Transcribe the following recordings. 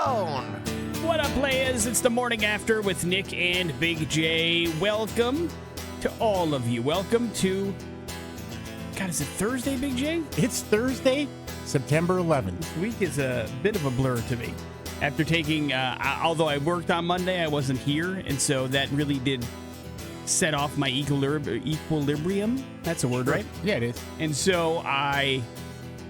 zone. What up, players? It's the morning after with Nic and Big J. Welcome to all of you. Welcome to... God, is it Thursday, Big J? It's Thursday, September 11th. This week is a bit of a blur to me. After taking... although I worked on Monday, I wasn't here, and so that really did set off my equilibrium. That's a word, right? Yeah, it is. And so I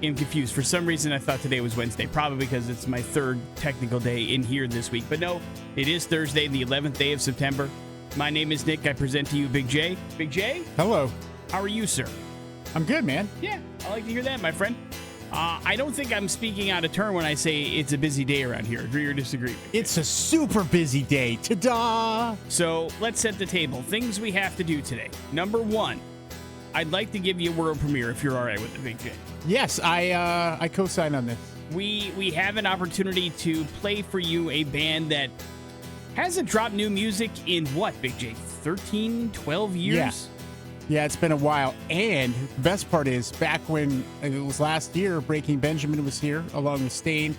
am confused. For some reason, I thought today was Wednesday, probably because it's my third technical day in here this week. But no, it is Thursday, the 11th day of September. My name is Nic. I present to you Big J. Big J? Hello. How are you, sir? I'm good, man. Yeah, I like to hear that, my friend. I don't think I'm speaking out of turn when I say it's a busy day around here. Agree or disagree? It's a super busy day. Ta-da! So let's set the table. Things we have to do today. Number one, I'd like to give you a world premiere if you're all right with it, Big J. Yes, I co-sign on this. We have an opportunity to play for you a band that hasn't dropped new music in what, Big J? 13, 12 years? Yeah, it's been a while. And the best part is, back when it was last year, Breaking Benjamin was here along with Stain.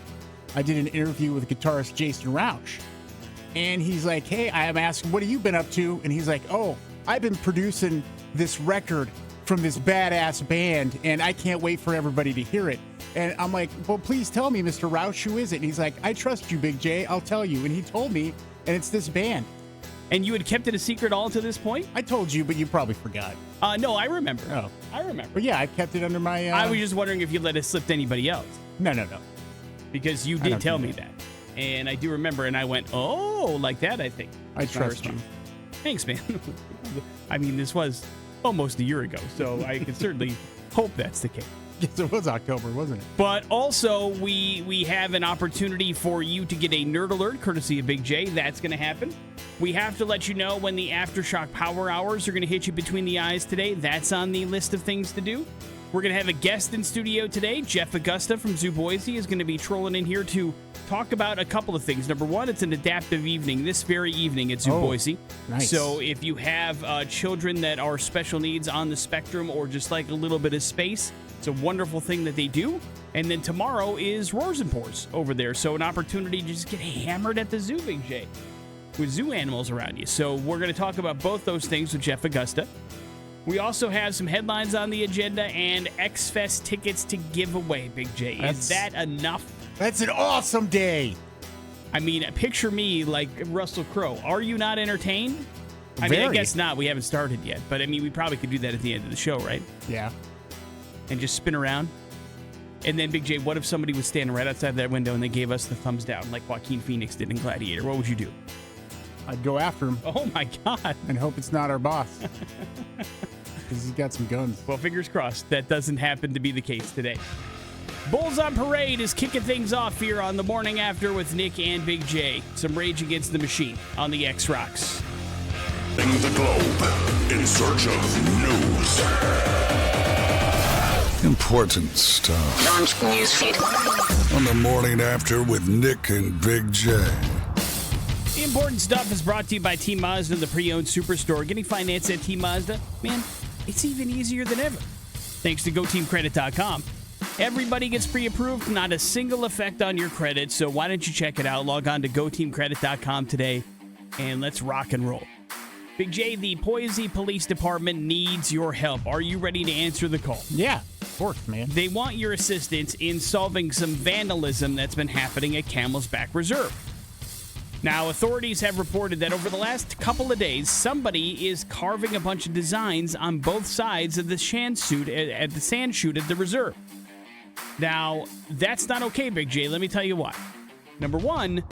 I did an interview with guitarist Jason Rauch. And he's like, hey, I'm asking, what have you been up to? And he's like, oh, I've been producing this record from this badass band, and I can't wait for everybody to hear it. And I'm like, well, please tell me, Mr. Rauch, who is it? And he's like, I trust you, Big J. I'll tell you. And he told me, and it's this band. And you had kept it a secret all to this point? I told you, but you probably forgot. No, I remember. Oh. I remember. But yeah, I kept it under my... I was just wondering if you let it slip to anybody else. No. Because you did tell me that. And I do remember, and I went, oh, like that, I think. I trust you. Thanks, man. I mean, this was almost a year ago, so I can certainly hope that's the case. Yes, it was October, wasn't it? But also, we have an opportunity for you to get a Nerd Alert, courtesy of Big J. That's going to happen. We have to let you know when the Aftershock Power Hours are going to hit you between the eyes today. That's on the list of things to do. We're going to have a guest in studio today. Jeff Augusta from Zoo Boise is going to be trolling in here to talk about a couple of things. Number one, it's an adaptive evening this very evening at Zoo Boise. Nice. So if you have children that are special needs on the spectrum or just like a little bit of space, it's a wonderful thing that they do. And then tomorrow is Roars and Pours over there. So an opportunity to just get hammered at the zoo, Big J, with zoo animals around you. So we're going to talk about both those things with Jeff Augusta. We also have some headlines on the agenda and X-Fest tickets to give away, Big J. Is that enough? That's an awesome day. I mean, picture me like Russell Crowe. Are you not entertained? I mean, I guess not. We haven't started yet. But, I mean, we probably could do that at the end of the show, right? Yeah. And just spin around. And then, Big J, what if somebody was standing right outside that window and they gave us the thumbs down like Joaquin Phoenix did in Gladiator? What would you do? I'd go after him. Oh, my God. And hope it's not our boss. Because he's got some guns. Well, fingers crossed that doesn't happen to be the case today. Bulls on Parade is kicking things off here on the morning after with Nic and Big J. Some Rage Against the Machine on the X-Rocks. In the globe, in search of news. Important stuff. Launch newsfeed. On the morning after with Nic and Big J. The important stuff is brought to you by Team Mazda, the pre-owned superstore. Getting financed at Team Mazda, man, it's even easier than ever. Thanks to GoTeamCredit.com. Everybody gets pre-approved, not a single effect on your credit, so why don't you check it out? Log on to GoTeamCredit.com today, and let's rock and roll. Big J, the Boise Police Department needs your help. Are you ready to answer the call? Yeah, of course, man. They want your assistance in solving some vandalism that's been happening at Camel's Back Reserve. Now, authorities have reported that over the last couple of days, somebody is carving a bunch of designs on both sides of the sand chute at the reserve. Now, that's not okay, Big J. Let me tell you why. Number one,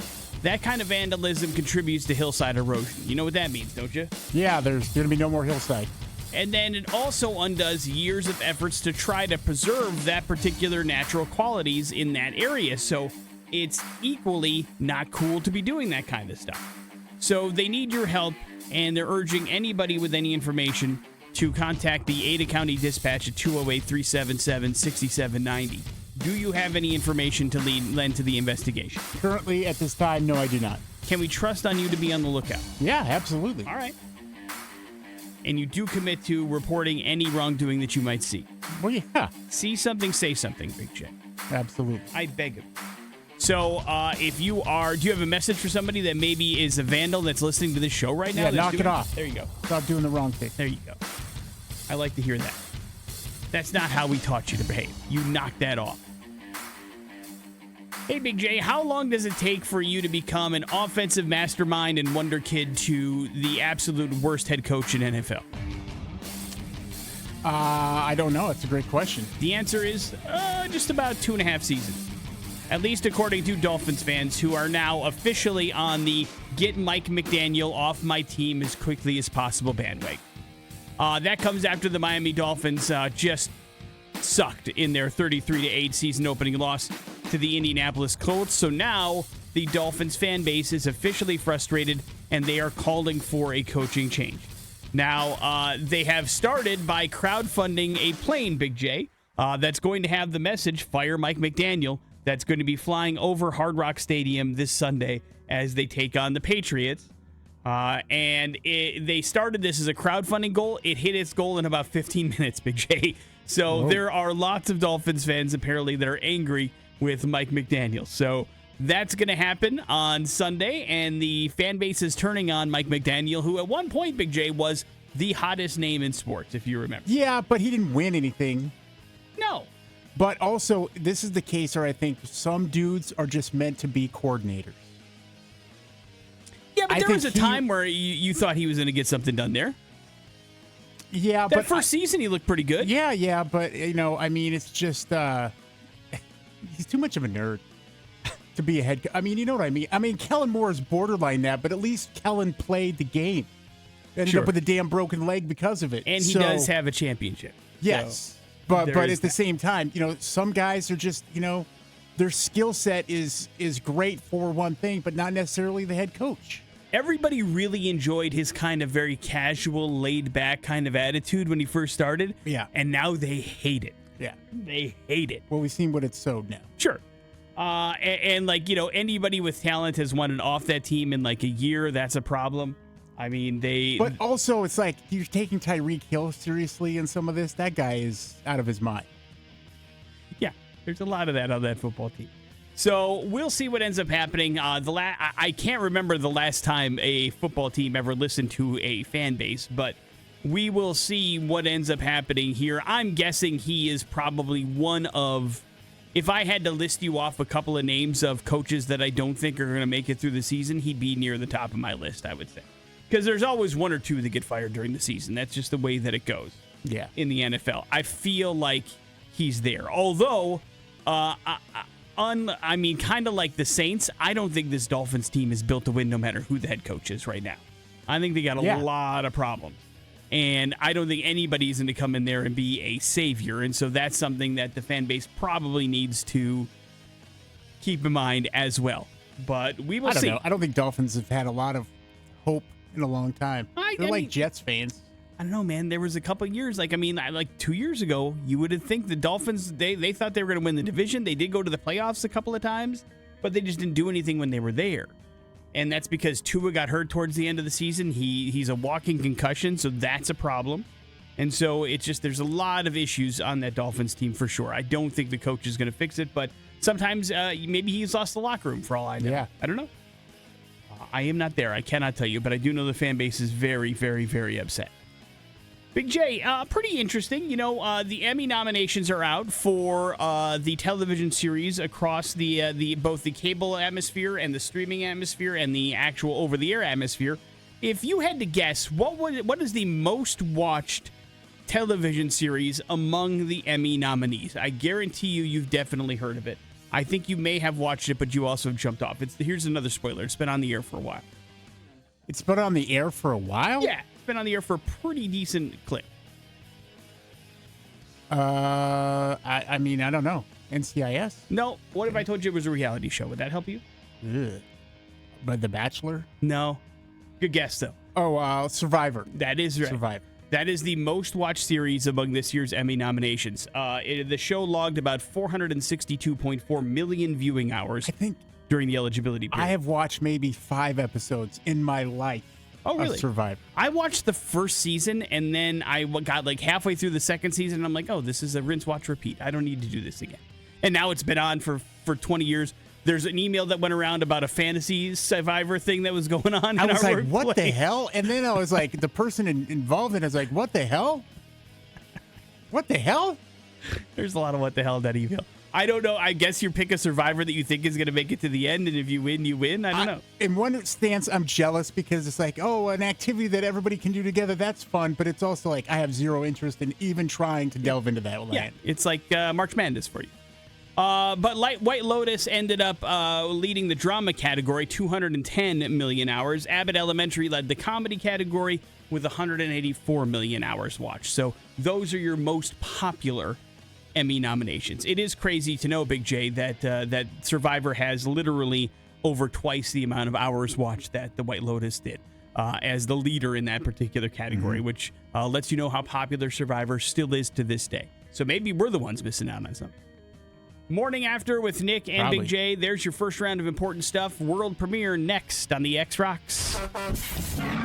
that kind of vandalism contributes to hillside erosion. You know what that means, don't you? Yeah, there's going to be no more hillside. And then it also undoes years of efforts to try to preserve that particular natural qualities in that area. So it's equally not cool to be doing that kind of stuff. So they need your help, and they're urging anybody with any information to contact the Ada County Dispatch at 208-377-6790. Do you have any information to lend to the investigation? Currently, at this time, no, I do not. Can we trust on you to be on the lookout? Yeah, absolutely. All right. And you do commit to reporting any wrongdoing that you might see. Well, yeah. See something, say something, Big J. Absolutely. I beg of you. So if you are, do you have a message for somebody that maybe is a vandal that's listening to this show right now? Yeah, knock it off. There you go. Stop doing the wrong thing. There you go. I like to hear that. That's not how we taught you to behave. You knock that off. Hey, Big J, how long does it take for you to become an offensive mastermind and wonder kid to the absolute worst head coach in NFL? I don't know. It's a great question. The answer is just about 2.5 seasons. At least according to Dolphins fans who are now officially on the get Mike McDaniel off my team as quickly as possible bandwagon. That comes after the Miami Dolphins just sucked in their 33-8 season opening loss to the Indianapolis Colts. So now the Dolphins fan base is officially frustrated and they are calling for a coaching change. Now, they have started by crowdfunding a plane, Big J, that's going to have the message, fire Mike McDaniel, that's going to be flying over Hard Rock Stadium this Sunday as they take on the Patriots. They started this as a crowdfunding goal. It hit its goal in about 15 minutes, Big J. So there are lots of Dolphins fans apparently that are angry with Mike McDaniel. So that's going to happen on Sunday, and the fan base is turning on Mike McDaniel, who at one point, Big J, was the hottest name in sports, if you remember. Yeah, but he didn't win anything. No. But also, this is the case where I think some dudes are just meant to be coordinators. Yeah, but there was a time where you thought he was going to get something done there. Yeah, but first season he looked pretty good. Yeah, but I mean, it's just he's too much of a nerd to be a head coach. I mean, you know what I mean? I mean, Kellen Moore is borderline that, but at least Kellen played the game. Ended up with a damn broken leg because of it. And he does have a championship. Yes. So but at the same time, some guys are just, their skill set is great for one thing, but not necessarily the head coach. Everybody really enjoyed his kind of very casual, laid-back kind of attitude when he first started. Yeah. And now they hate it. Yeah. They hate it. Well, we've seen what it's sowed now. Sure. Anybody with talent has won it off that team in like a year. That's a problem. I mean, But also, it's like, you're taking Tyreek Hill seriously in some of this. That guy is out of his mind. Yeah, there's a lot of that on that football team. So we'll see what ends up happening. I can't remember the last time a football team ever listened to a fan base, but we will see what ends up happening here. I'm guessing he is probably one of, if I had to list you off a couple of names of coaches that I don't think are going to make it through the season, he'd be near the top of my list, I would say. Because there's always one or two that get fired during the season. That's just the way that it goes. Yeah. In the NFL. I feel like he's there. Although, kind of like the Saints, I don't think this Dolphins team is built to win no matter who the head coach is right now. I think they got a lot of problems. And I don't think anybody's going to come in there and be a savior. And so that's something that the fan base probably needs to keep in mind as well. But we will see. I don't think Dolphins have had a lot of hope in a long time. They're like Jets fans. I don't know, man. There was a couple of years, like 2 years ago, you would have think the Dolphins, they thought they were going to win the division. They did go to the playoffs a couple of times, but they just didn't do anything when they were there. And that's because Tua got hurt towards the end of the season. He's a walking concussion, so that's a problem. And so it's just, there's a lot of issues on that Dolphins team for sure. I don't think the coach is going to fix it, but sometimes maybe he's lost the locker room for all I know. Yeah. I don't know. I am not there. I cannot tell you, but I do know the fan base is very, very, very upset. Big J, pretty interesting. The Emmy nominations are out for the television series across the both the cable atmosphere and the streaming atmosphere and the actual over-the-air atmosphere. If you had to guess, what is the most watched television series among the Emmy nominees? I guarantee you've definitely heard of it. I think you may have watched it, but you also have jumped off. Here's another spoiler. It's been on the air for a while. It's been on the air for a while? Yeah, it's been on the air for a pretty decent clip. I mean, I don't know. NCIS? No. What if I told you it was a reality show? Would that help you? Ugh. But The Bachelor? No. Good guess, though. Oh, Survivor. That is right. Survivor. That is the most watched series among this year's Emmy nominations. The show logged about 462.4 million viewing hours. I think during the eligibility period. I have watched maybe 5 episodes in my life. Oh, really? Of Survivor. I watched the first season, and then I got like halfway through the second season, and I'm like, oh, this is a rinse, watch, repeat. I don't need to do this again. And now it's been on for 20 years. There's an email that went around about a fantasy survivor thing that was going on. I in was our like, what the workplace. hell? And then I was like, the person involved in it was like, what the hell? What the hell? There's a lot of what the hell in that email. I don't know. I guess you pick a survivor that you think is going to make it to the end, and if you win, you win. I don't know. In one stance, I'm jealous because it's like, oh, an activity that everybody can do together, that's fun. But it's also like I have zero interest in even trying to delve into that land. Yeah, it's like March Madness for you. But White Lotus ended up leading the drama category, 210 million hours. Abbott Elementary led the comedy category with 184 million hours watched. So those are your most popular Emmy nominations. It is crazy to know, Big J, that Survivor has literally over twice the amount of hours watched that the White Lotus did as the leader in that particular category, which lets you know how popular Survivor still is to this day. So maybe we're the ones missing out on something. Morning After with Nick and Probably. Big J. There's your first round of important stuff. World premiere next on the X Rocks.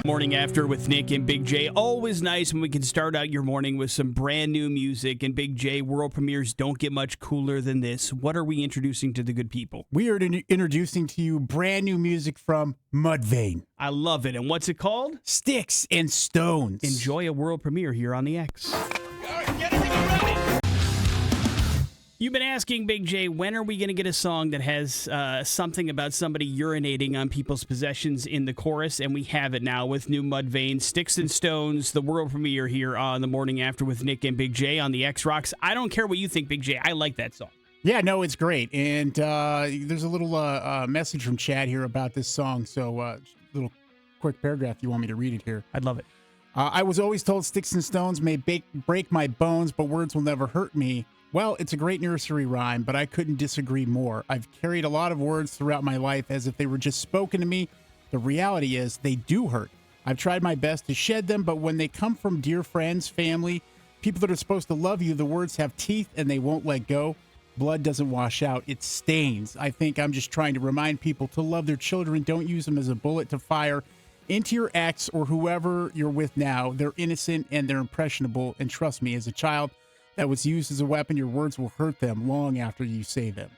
Morning After with Nick and Big J. Always nice when we can start out your morning with some brand new music. And Big J, world premieres don't get much cooler than this. What are we introducing to the good people? We are introducing to you brand new music from Mudvayne. I love it. And what's it called? Sticks and Stones. Enjoy a world premiere here on the X. You've been asking, Big J, when are we going to get a song that has something about somebody urinating on people's possessions in the chorus? And we have it now with new Mudvayne, Sticks and Stones, the world premiere here on the Morning After with Nick and Big J on the X Rocks. I don't care what you think, Big J. I like that song. Yeah, no, it's great. And there's a little message from Chad here about this song. So little quick paragraph. You want me to read it here? I'd love it. I was always told sticks and stones may break my bones, but words will never hurt me. Well, it's a great nursery rhyme, but I couldn't disagree more. I've carried a lot of words throughout my life as if they were just spoken to me. The reality is they do hurt. I've tried my best to shed them, but when they come from dear friends, family, people that are supposed to love you, the words have teeth and they won't let go. Blood doesn't wash out, it stains. I think I'm just trying to remind people to love their children. Don't use them as a bullet to fire into your ex or whoever you're with now. They're innocent and they're impressionable. And trust me, as a child that was used as a weapon, your words will hurt them long after you say them.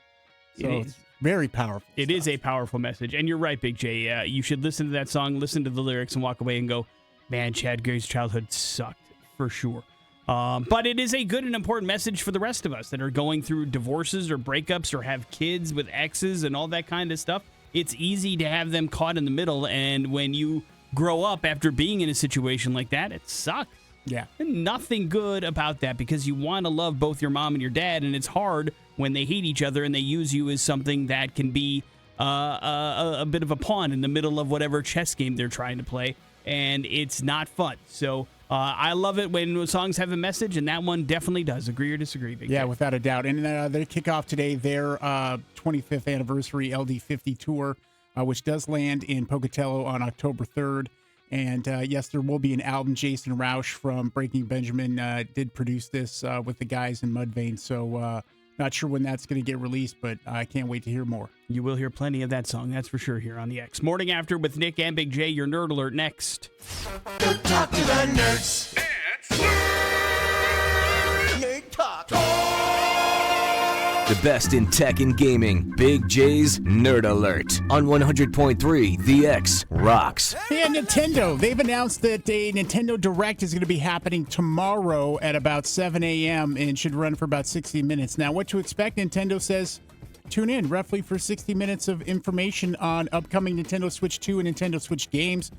So it's very powerful. It is a powerful message. And you're right, Big J. You should listen to that song, listen to the lyrics, and walk away and go, man, Chad Gray's childhood sucked, for sure. But it is a good and important message for the rest of us that are going through divorces or breakups or have kids with exes and all that kind of stuff. It's easy to have them caught in the middle. And when you grow up after being in a situation like that, it sucks. Yeah. And nothing good about that because you want to love both your mom and your dad, and it's hard when they hate each other and they use you as something that can be a bit of a pawn in the middle of whatever chess game they're trying to play, and it's not fun. So I love it when songs have a message, and that one definitely does. Agree or disagree, Big Yeah, J? without a doubt. And they kick off today their 25th anniversary LD50 tour, which does land in Pocatello on October 3rd. And yes, there will be an album. Jason Roush from Breaking Benjamin did produce this with the guys in Mudvayne. So not sure when that's going to get released, but I can't wait to hear more. You will hear plenty of that song, that's for sure, here on the X. Morning After with Nick and Big J, your Nerd Alert next. Don't talk to the nerds. Nerd talk. The best in tech and gaming. Big J's Nerd Alert on 100.3 The X Rocks. Yeah, Nintendo. They've announced that a Nintendo Direct is going to be happening tomorrow at about 7 a.m. and should run for about 60 minutes. Now, what to expect, Nintendo says, tune in roughly for 60 minutes of information on upcoming Nintendo Switch 2 and Nintendo Switch games,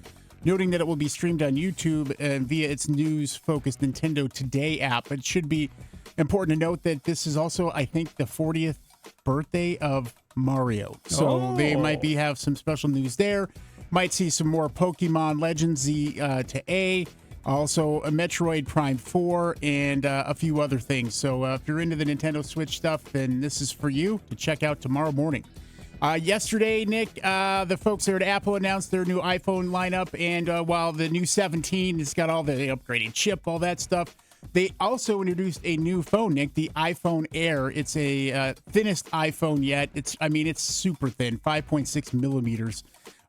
noting that it will be streamed on YouTube via its news-focused Nintendo Today app. It should be important to note that this is also, I think, the 40th birthday of Mario. So they might have some special news there. Might see some more Pokemon Legends Z to A. Also, a Metroid Prime 4 and a few other things. So if you're into the Nintendo Switch stuff, then this is for you to check out tomorrow morning. Yesterday, Nick, the folks there at Apple announced their new iPhone lineup. And while the new 17 has got all the upgraded chip, all that stuff, they also introduced a new phone, Nick, the iPhone Air. It's a thinnest iPhone yet. It's super thin, 5.6 millimeters.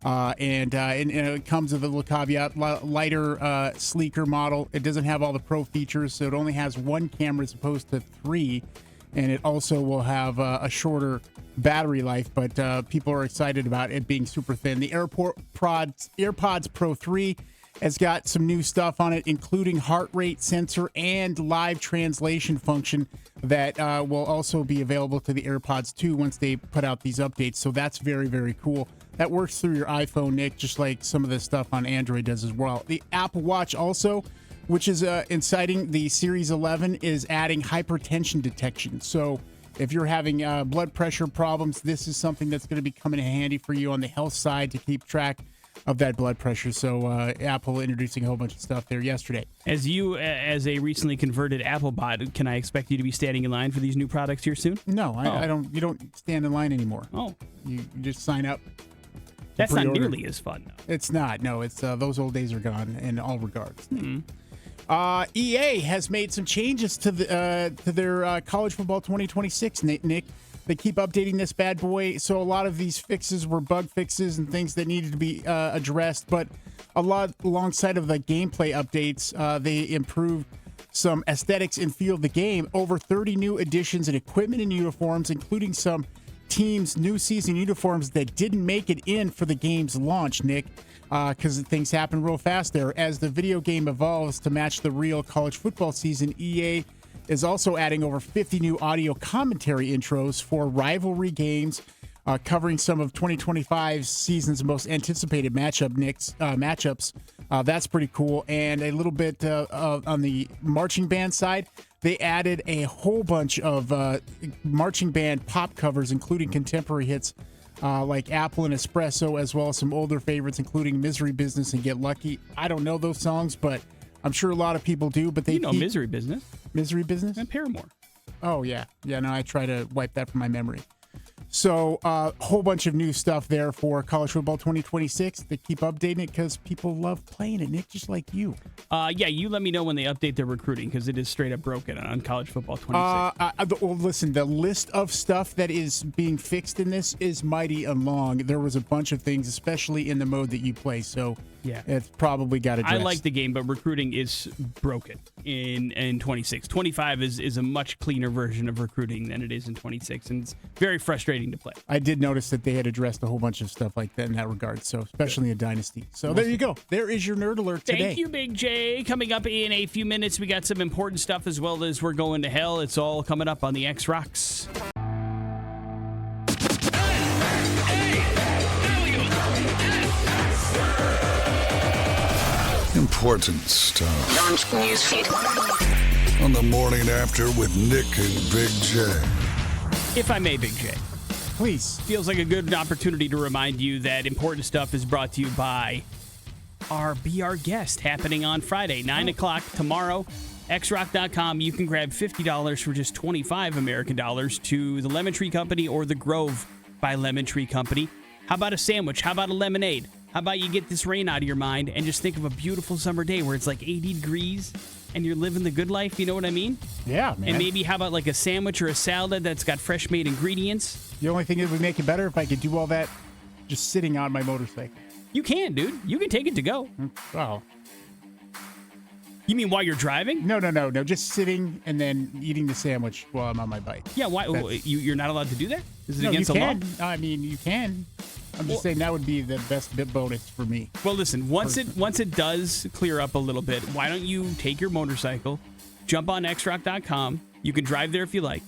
And it comes with a little caveat, lighter, sleeker model. It doesn't have all the pro features, so it only has one camera as opposed to three. and it also will have a shorter battery life, but people are excited about it being super thin. The AirPods Pro 3 has got some new stuff on it, including heart rate sensor and live translation function that will also be available to the AirPods 2 once they put out these updates. So that's very, very cool. That works through your iPhone, Nick, just like some of the stuff on Android does as well. The Apple Watch also, which is inciting, the Series 11 is adding hypertension detection. So if you're having blood pressure problems, this is something that's going to be coming in handy for you on the health side to keep track of that blood pressure. So Apple introducing a whole bunch of stuff there yesterday. As a recently converted Apple bot, can I expect you to be standing in line for these new products here soon? No, I don't. You don't stand in line anymore. Oh, you just sign up. That's not pre-order. nearly as fun, though. It's not. No, it's those old days are gone in all regards. EA has made some changes to their college football 2026. Nick, they keep updating this bad boy. So a lot of these fixes were bug fixes and things that needed to be addressed, but a lot alongside of the gameplay updates, they improved some aesthetics and feel of the game. Over 30 new additions and equipment and uniforms, including some teams' new season uniforms that didn't make it in for the game's launch, Nick, because things happen real fast there. As the video game evolves to match the real college football season, EA is also adding over 50 new audio commentary intros for rivalry games, covering some of 2025 season's most anticipated matchups. That's pretty cool. And a little bit on the marching band side, they added a whole bunch of marching band pop covers, including contemporary hits like Apple and Espresso, as well as some older favorites, including Misery Business and Get Lucky. I don't know those songs, but I'm sure a lot of people do. But they Misery Business. Misery Business? And Paramore. Oh, yeah. Yeah, no, I try to wipe that from my memory. So a whole bunch of new stuff there for College Football 2026. They keep updating it because people love playing it, Nick, just like you. Yeah, you let me know when they update their recruiting because it is straight up broken on College Football 26. Well, listen, the list of stuff that is being fixed in this is mighty and long. There was a bunch of things, especially in the mode that you play. So yeah, it's probably got addressed. I like the game, but recruiting is broken in 26. 25 is a much cleaner version of recruiting than it is in 26, and it's very frustrating to play. I did notice that they had addressed a whole bunch of stuff like that in that regard, so especially in Dynasty. So there you go. There is your Nerd Alert today. Thank you, Big J. Coming up in a few minutes, we got some important stuff as well as we're going to hell. It's all coming up on the X Rocks. Important stuff. Launch newsfeed. On the morning after with Nic and Big J. If I may, Big J. Please. Feels like a good opportunity to remind you that important stuff is brought to you by our Be Our Guest happening on Friday, 9 o'clock tomorrow. xrock.com. You can grab $50 for just 25 American dollars to the Lemon Tree Company or the Grove by Lemon Tree Company. How about a sandwich? How about a lemonade? How about you get this rain out of your mind and just think of a beautiful summer day where it's like 80 degrees and you're living the good life? You know what I mean? Yeah, man. And maybe how about like a sandwich or a salad that's got fresh made ingredients? The only thing that would make it better if I could do all that just sitting on my motorcycle. You can, dude. You can take it to go. Oh. You mean while you're driving? No. Just sitting and then eating the sandwich while I'm on my bike. Yeah, why? You're not allowed to do that? Is it against you the can. law? I mean, you can. I'm just saying that would be the best bit bonus for me. Well, listen, once it does clear up a little bit, why don't you take your motorcycle, jump on xrock.com, you can drive there if you like,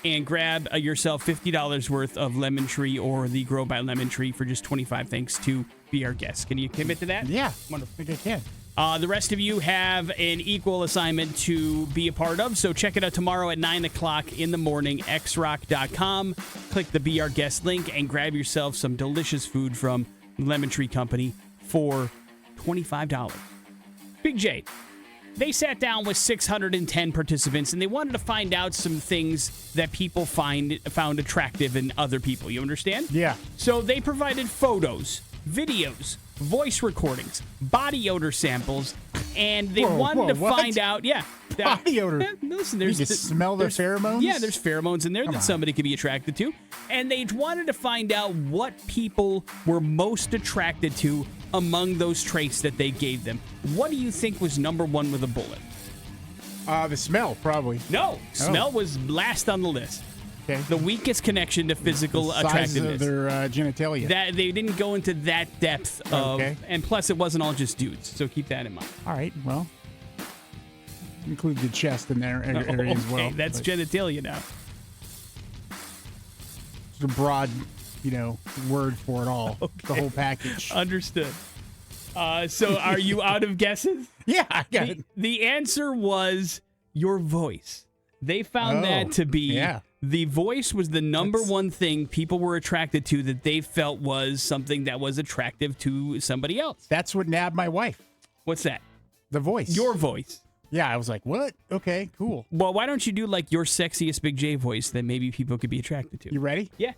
and grab yourself $50 worth of Lemon Tree or the Grow by Lemon Tree for just 25 thanks to Be Our Guest. Can you commit to that? Yeah, Wonderful. I think I can. The rest of you have an equal assignment to be a part of, so check it out tomorrow at 9 o'clock in the morning, xrock.com. Click the Be Our Guest link and grab yourself some delicious food from Lemon Tree Company for $25. Big J, they sat down with 610 participants, and they wanted to find out some things that people found attractive in other people. You understand? Yeah. So they provided photos, videos, voice recordings, body odor samples, and they wanted to find out, body odor. Listen, you just smell the pheromones? Yeah, there's pheromones in there that somebody could be attracted to. And they wanted to find out what people were most attracted to among those traits that they gave them. What do you think was number one with a bullet? The smell, probably. No, smell was last on the list. Okay. The weakest connection to physical the size attractiveness. of their genitalia. That they didn't go into that depth of, Okay. and plus it wasn't all just dudes. So keep that in mind. All right, well, include the chest in there area as well. That's but genitalia now. it's a broad, word for it all. The whole package. Understood. So are you out of guesses? Yeah, I got it. The answer was your voice. They found that to be the voice was the number one thing people were attracted to that they felt was something that was attractive to somebody else. That's what nabbed my wife. What's that? The voice. Your voice. Yeah, I was like, what? Okay, cool. Well, why don't you do like your sexiest Big J voice that maybe people could be attracted to? You ready? Yeah.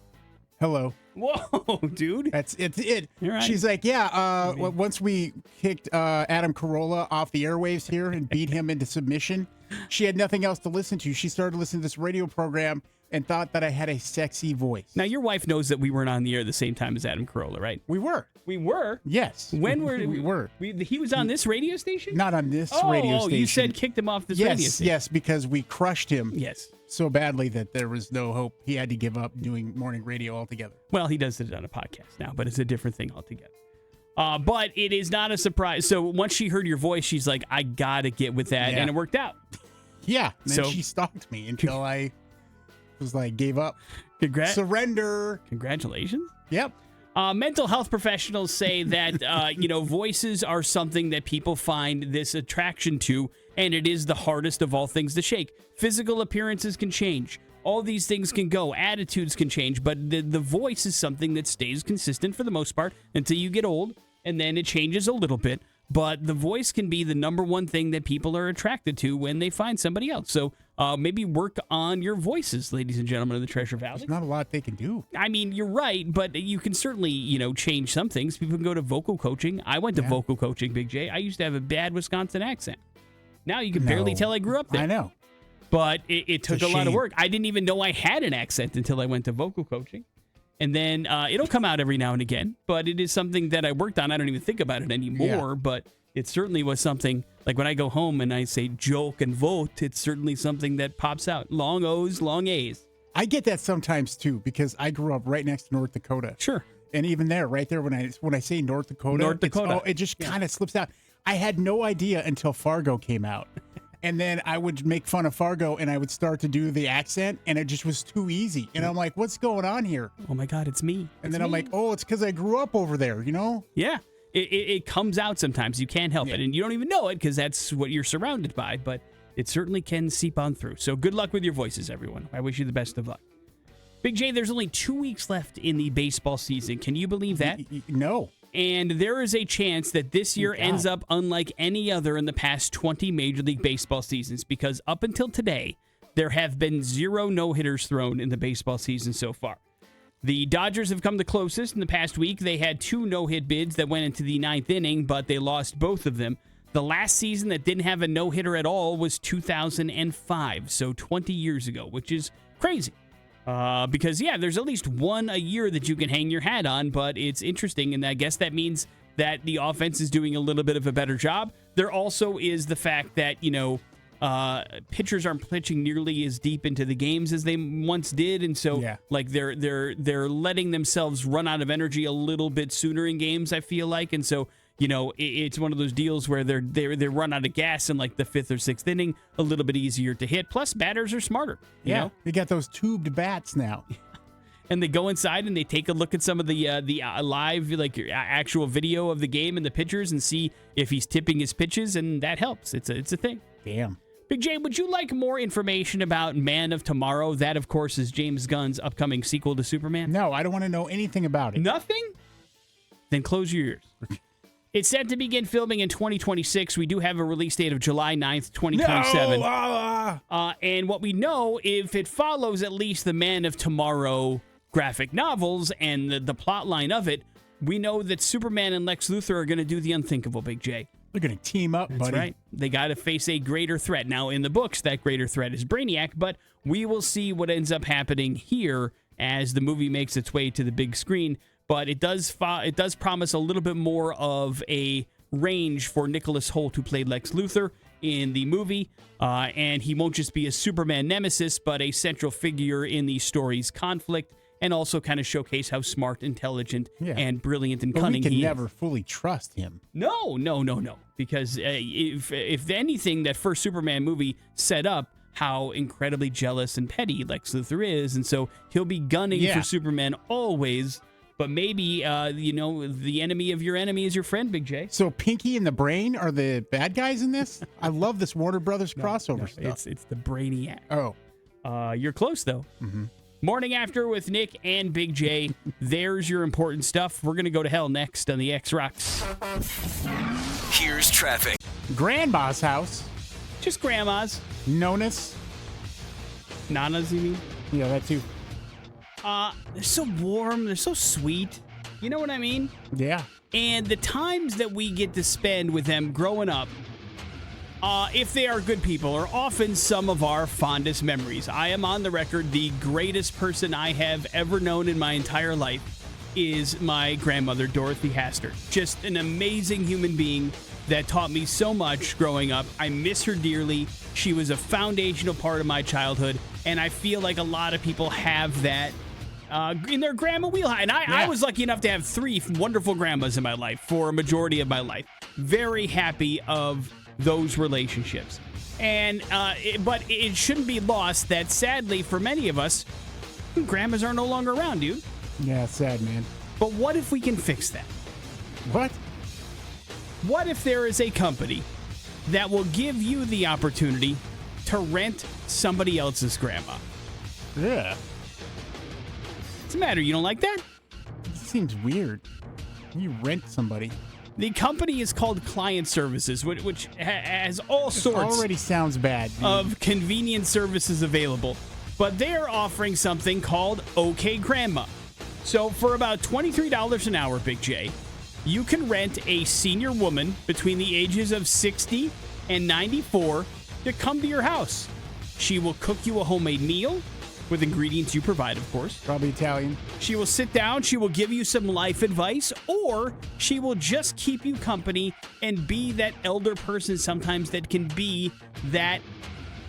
Hello. Whoa, dude. That's it. You're right. She's like, yeah, once we kicked Adam Carolla off the airwaves here and beat him into submission, she had nothing else to listen to. She started listening to this radio program and thought that I had a sexy voice. Now, your wife knows that we weren't on the air the same time as Adam Carolla, right? We were. We were? Yes. When were we were? He was on this radio station? Not on this radio station. Oh, you said kicked him off this radio station. Yes, because we crushed him Yes. so badly that there was no hope. He had to give up doing morning radio altogether. Well, he does it on a podcast now, but it's a different thing altogether. But it is not a surprise. So once she heard your voice, she's like, I got to get with that. Yeah. And it worked out. Yeah. And then So- she stalked me until I was like, gave up. Surrender. Congratulations. Yep. Mental health professionals say that, voices are something that people find this attraction to, and it is the hardest of all things to shake. Physical appearances can change. All these things can go. Attitudes can change, but the voice is something that stays consistent for the most part until you get old, and then it changes a little bit. But the voice can be the number one thing that people are attracted to when they find somebody else. So maybe work on your voices, ladies and gentlemen of the Treasure Valley. There's not a lot they can do. I mean, you're right, but you can certainly, change some things. People can go to vocal coaching. I went to vocal coaching, Big J. I used to have a bad Wisconsin accent. Now you can barely tell I grew up there. I know. But it took a lot of shame. work. I didn't even know I had an accent until I went to vocal coaching. And then it'll come out every now and again, but it is something that I worked on. I don't even think about it anymore, but it certainly was something, like when I go home and I say joke and vote, it's certainly something that pops out. Long O's, long A's. I get that sometimes too because I grew up right next to North Dakota. Sure. And even there, right there, when I say North Dakota, it just kind of slips out. I had no idea until Fargo came out. And then I would make fun of Fargo and I would start to do the accent and it just was too easy. And I'm like, what's going on here? Oh my God, it's me. And then I'm like, oh, it's because I grew up over there, Yeah. It comes out sometimes. You can't help it. And you don't even know it because that's what you're surrounded by. But it certainly can seep on through. So good luck with your voices, everyone. I wish you the best of luck. Big J, there's only 2 weeks left in the baseball season. Can you believe that? No. And there is a chance that this year ends up unlike any other in the past 20 Major League Baseball seasons because up until today, there have been 0 no-hitters thrown in the baseball season so far. The Dodgers have come the closest in the past week. They had 2 no-hit bids that went into the 9th inning, but they lost both of them. The last season that didn't have a no-hitter at all was 2005, so 20 years ago, which is crazy. Because, there's at least one a year that you can hang your hat on, but it's interesting, and I guess that means that the offense is doing a little bit of a better job. There also is the fact that, pitchers aren't pitching nearly as deep into the games as they once did, and so they're letting themselves run out of energy a little bit sooner in games, I feel like, and so it's one of those deals where they run out of gas in like the 5th or 6th inning, a little bit easier to hit. Plus, batters are smarter. You know? They got those tubed bats now. And they go inside and they take a look at some of the live, actual video of the game and the pitchers and see if he's tipping his pitches, and that helps. It's a thing. Damn. Big J, would you like more information about Man of Tomorrow? That, of course, is James Gunn's upcoming sequel to Superman. No, I don't want to know anything about it. Nothing? Then close your ears. It's set to begin filming in 2026. We do have a release date of July 9th, 2027. No! And what we know, if it follows at least the Man of Tomorrow graphic novels and the plot line of it, we know that Superman and Lex Luthor are going to do the unthinkable, Big J. They're going to team up, That's buddy. right. They got to face a greater threat. Now, in the books, that greater threat is Brainiac, but we will see what ends up happening here as the movie makes its way to the big screen. But it does promise a little bit more of a range for Nicholas Hoult, who played Lex Luthor. in the movie. And he won't just be a Superman nemesis, but a central figure in the story's conflict, and also kind of showcase how smart, intelligent, and brilliant and cunning he is. We can he never fully trust him. No. Because if anything, that first Superman movie set up how incredibly jealous and petty Lex Luthor is. And so he'll be gunning for Superman always. But maybe, the enemy of your enemy is your friend, Big J. So Pinky and the Brain are the bad guys in this? I love this Warner Brothers crossover stuff. It's the Brainiac. Oh. You're close, though. Mm-hmm. Morning After with Nick and Big J. There's your important stuff. We're going to go to hell next on the X Rocks. Here's traffic. Grandma's house. Just grandma's. Nona's. Nana's, you mean? Yeah, that too. They're so warm. They're so sweet. You know what I mean? Yeah. And the times that we get to spend with them growing up, if they are good people, are often some of our fondest memories. I am on the record, the greatest person I have ever known in my entire life is my grandmother, Dorothy Hastert. Just an amazing human being that taught me so much growing up. I miss her dearly. She was a foundational part of my childhood, and I feel like a lot of people have that in their grandma wheelhouse. And I was lucky enough to have 3 wonderful grandmas in my life for a majority of my life. Very happy of those relationships. And but it shouldn't be lost that sadly for many of us, grandmas are no longer around, dude. Yeah, sad, man. But what if we can fix that? What? What if there is a company that will give you the opportunity to rent somebody else's grandma? Yeah. What's the matter? You don't like that? It seems weird. You rent somebody. The company is called Client Services, which has all sorts already sounds bad, dude. of convenient services available. But they're offering something called OK Grandma. So for about $23 an hour, Big J, you can rent a senior woman between the ages of 60 and 94 to come to your house. She will cook you a homemade meal with ingredients you provide, of course. Probably Italian. She will sit down, she will give you some life advice, or she will just keep you company and be that elder person sometimes that can be that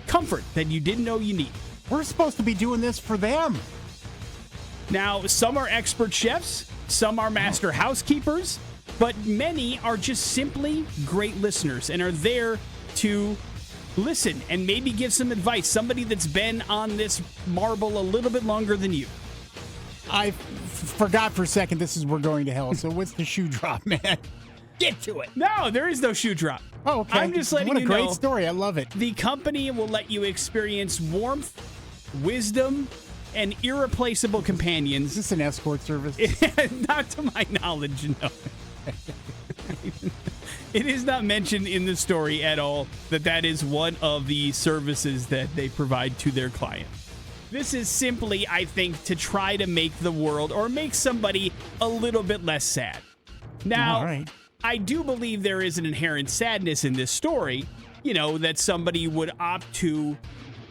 comfort that you didn't know you need. We're supposed to be doing this for them. Now, some are expert chefs, some are master housekeepers, but many are just simply great listeners and are there to listen and maybe give some advice. Somebody that's been on this marble a little bit longer than you. I forgot for a second this is We're Going to Hell. So what's the shoe drop, man? Get to it. No, there is no shoe drop. Oh, okay. I'm just letting you know. What a great story. I love it. The company will let you experience warmth, wisdom, and irreplaceable companions. Is this an escort service? Not to my knowledge, no. It is not mentioned in the story at all that is one of the services that they provide to their client. This is simply, I think, to try to make the world or make somebody a little bit less sad. Now, all right. I do believe there is an inherent sadness in this story, that somebody would opt to,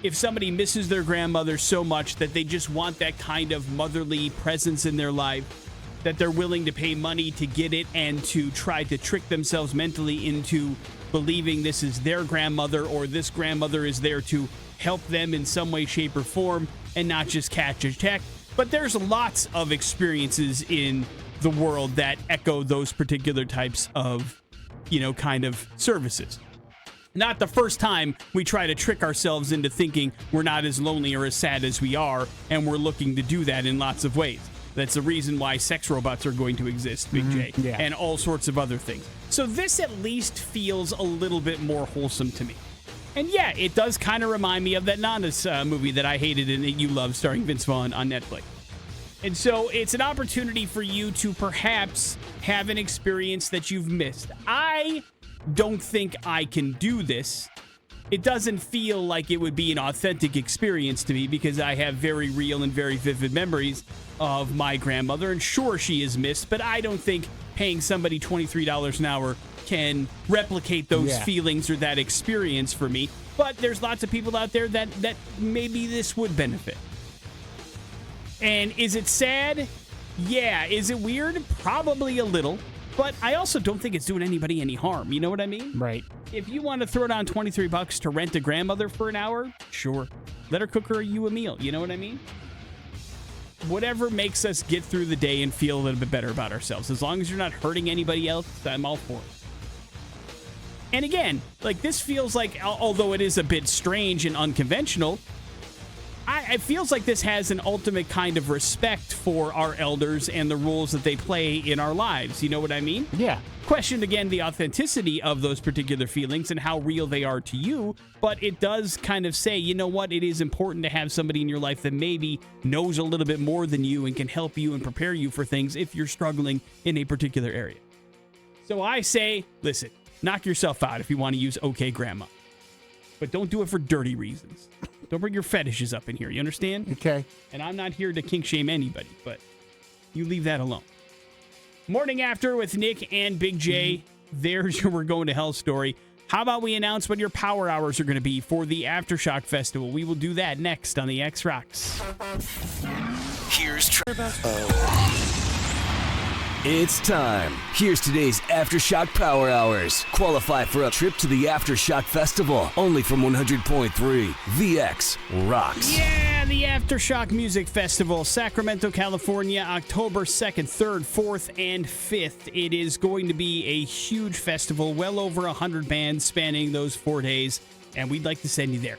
if somebody misses their grandmother so much that they just want that kind of motherly presence in their life, that they're willing to pay money to get it and to try to trick themselves mentally into believing this is their grandmother or this grandmother is there to help them in some way, shape, or form and not just catch a check. But there's lots of experiences in the world that echo those particular types of, kind of services. Not the first time we try to trick ourselves into thinking we're not as lonely or as sad as we are, and we're looking to do that in lots of ways. That's the reason why sex robots are going to exist, Big J, and all sorts of other things. So this at least feels a little bit more wholesome to me. And yeah, it does kind of remind me of that Nana's movie that I hated and that you love, starring Vince Vaughn on Netflix. And so it's an opportunity for you to perhaps have an experience that you've missed. I don't think I can do this. It doesn't feel like it would be an authentic experience to me because I have very real and very vivid memories of my grandmother, and sure, she is missed, but I don't think paying somebody $23 an hour can replicate those feelings or that experience for me. But there's lots of people out there that maybe this would benefit. And is it sad? Yeah. Is it weird? Probably a little. But I also don't think it's doing anybody any harm. You know what I mean? Right. If you want to throw down $23 to rent a grandmother for an hour, sure. Let her cook you a meal. You know what I mean? Whatever makes us get through the day and feel a little bit better about ourselves. As long as you're not hurting anybody else, I'm all for it. And again, like this feels like, although it is a bit strange and unconventional, it feels like this has an ultimate kind of respect for our elders and the roles that they play in our lives. You know what I mean? Yeah. Questioned again the authenticity of those particular feelings and how real they are to you, but it does kind of say, you know what, it is important to have somebody in your life that maybe knows a little bit more than you and can help you and prepare you for things if you're struggling in a particular area. So I say, listen, knock yourself out if you want to use OK Grandma, but don't do it for dirty reasons. Don't bring your fetishes up in here, you understand? Okay. And I'm not here to kink shame anybody, but you leave that alone. Morning After with Nic and Big J. There's your We're Going to Hell story. How about we announce what your power hours are going to be for the Aftershock Festival? We will do that next on the X Rocks. Here's Trevor. It's time. Here's today's Aftershock Power Hours. Qualify for a trip to the Aftershock Festival, only from 100.3 VX Rocks. Yeah, the Aftershock Music Festival, Sacramento, California, October 2nd, 3rd, 4th, and 5th. It is going to be a huge festival, well over 100 bands spanning those 4 days, and we'd like to send you there.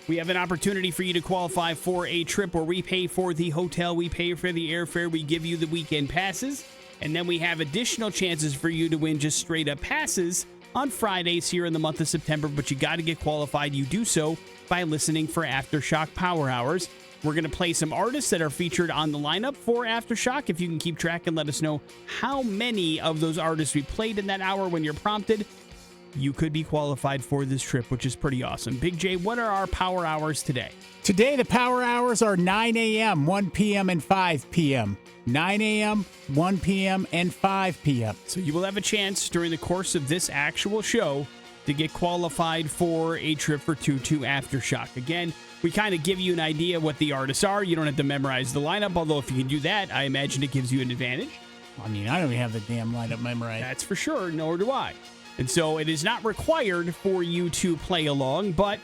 We have an opportunity for you to qualify for a trip where we pay for the hotel, we pay for the airfare, we give you the weekend passes. And then we have additional chances for you to win just straight up passes on Fridays here in the month of September. But you got to get qualified. You do so by listening for Aftershock Power Hours. We're going to play some artists that are featured on the lineup for Aftershock. If you can keep track and let us know how many of those artists we played in that hour when you're prompted, you could be qualified for this trip, which is pretty awesome. Big J, what are our power hours today? Today, the power hours are 9 a.m., 1 p.m., and 5 p.m. 9 a.m., 1 p.m., and 5 p.m. So you will have a chance during the course of this actual show to get qualified for a trip for 2-2 Aftershock. Again, we kind of give you an idea what the artists are. You don't have to memorize the lineup, although if you can do that, I imagine it gives you an advantage. I mean, I don't even have the damn lineup memorized. That's for sure, nor do I. And so it is not required for you to play along, but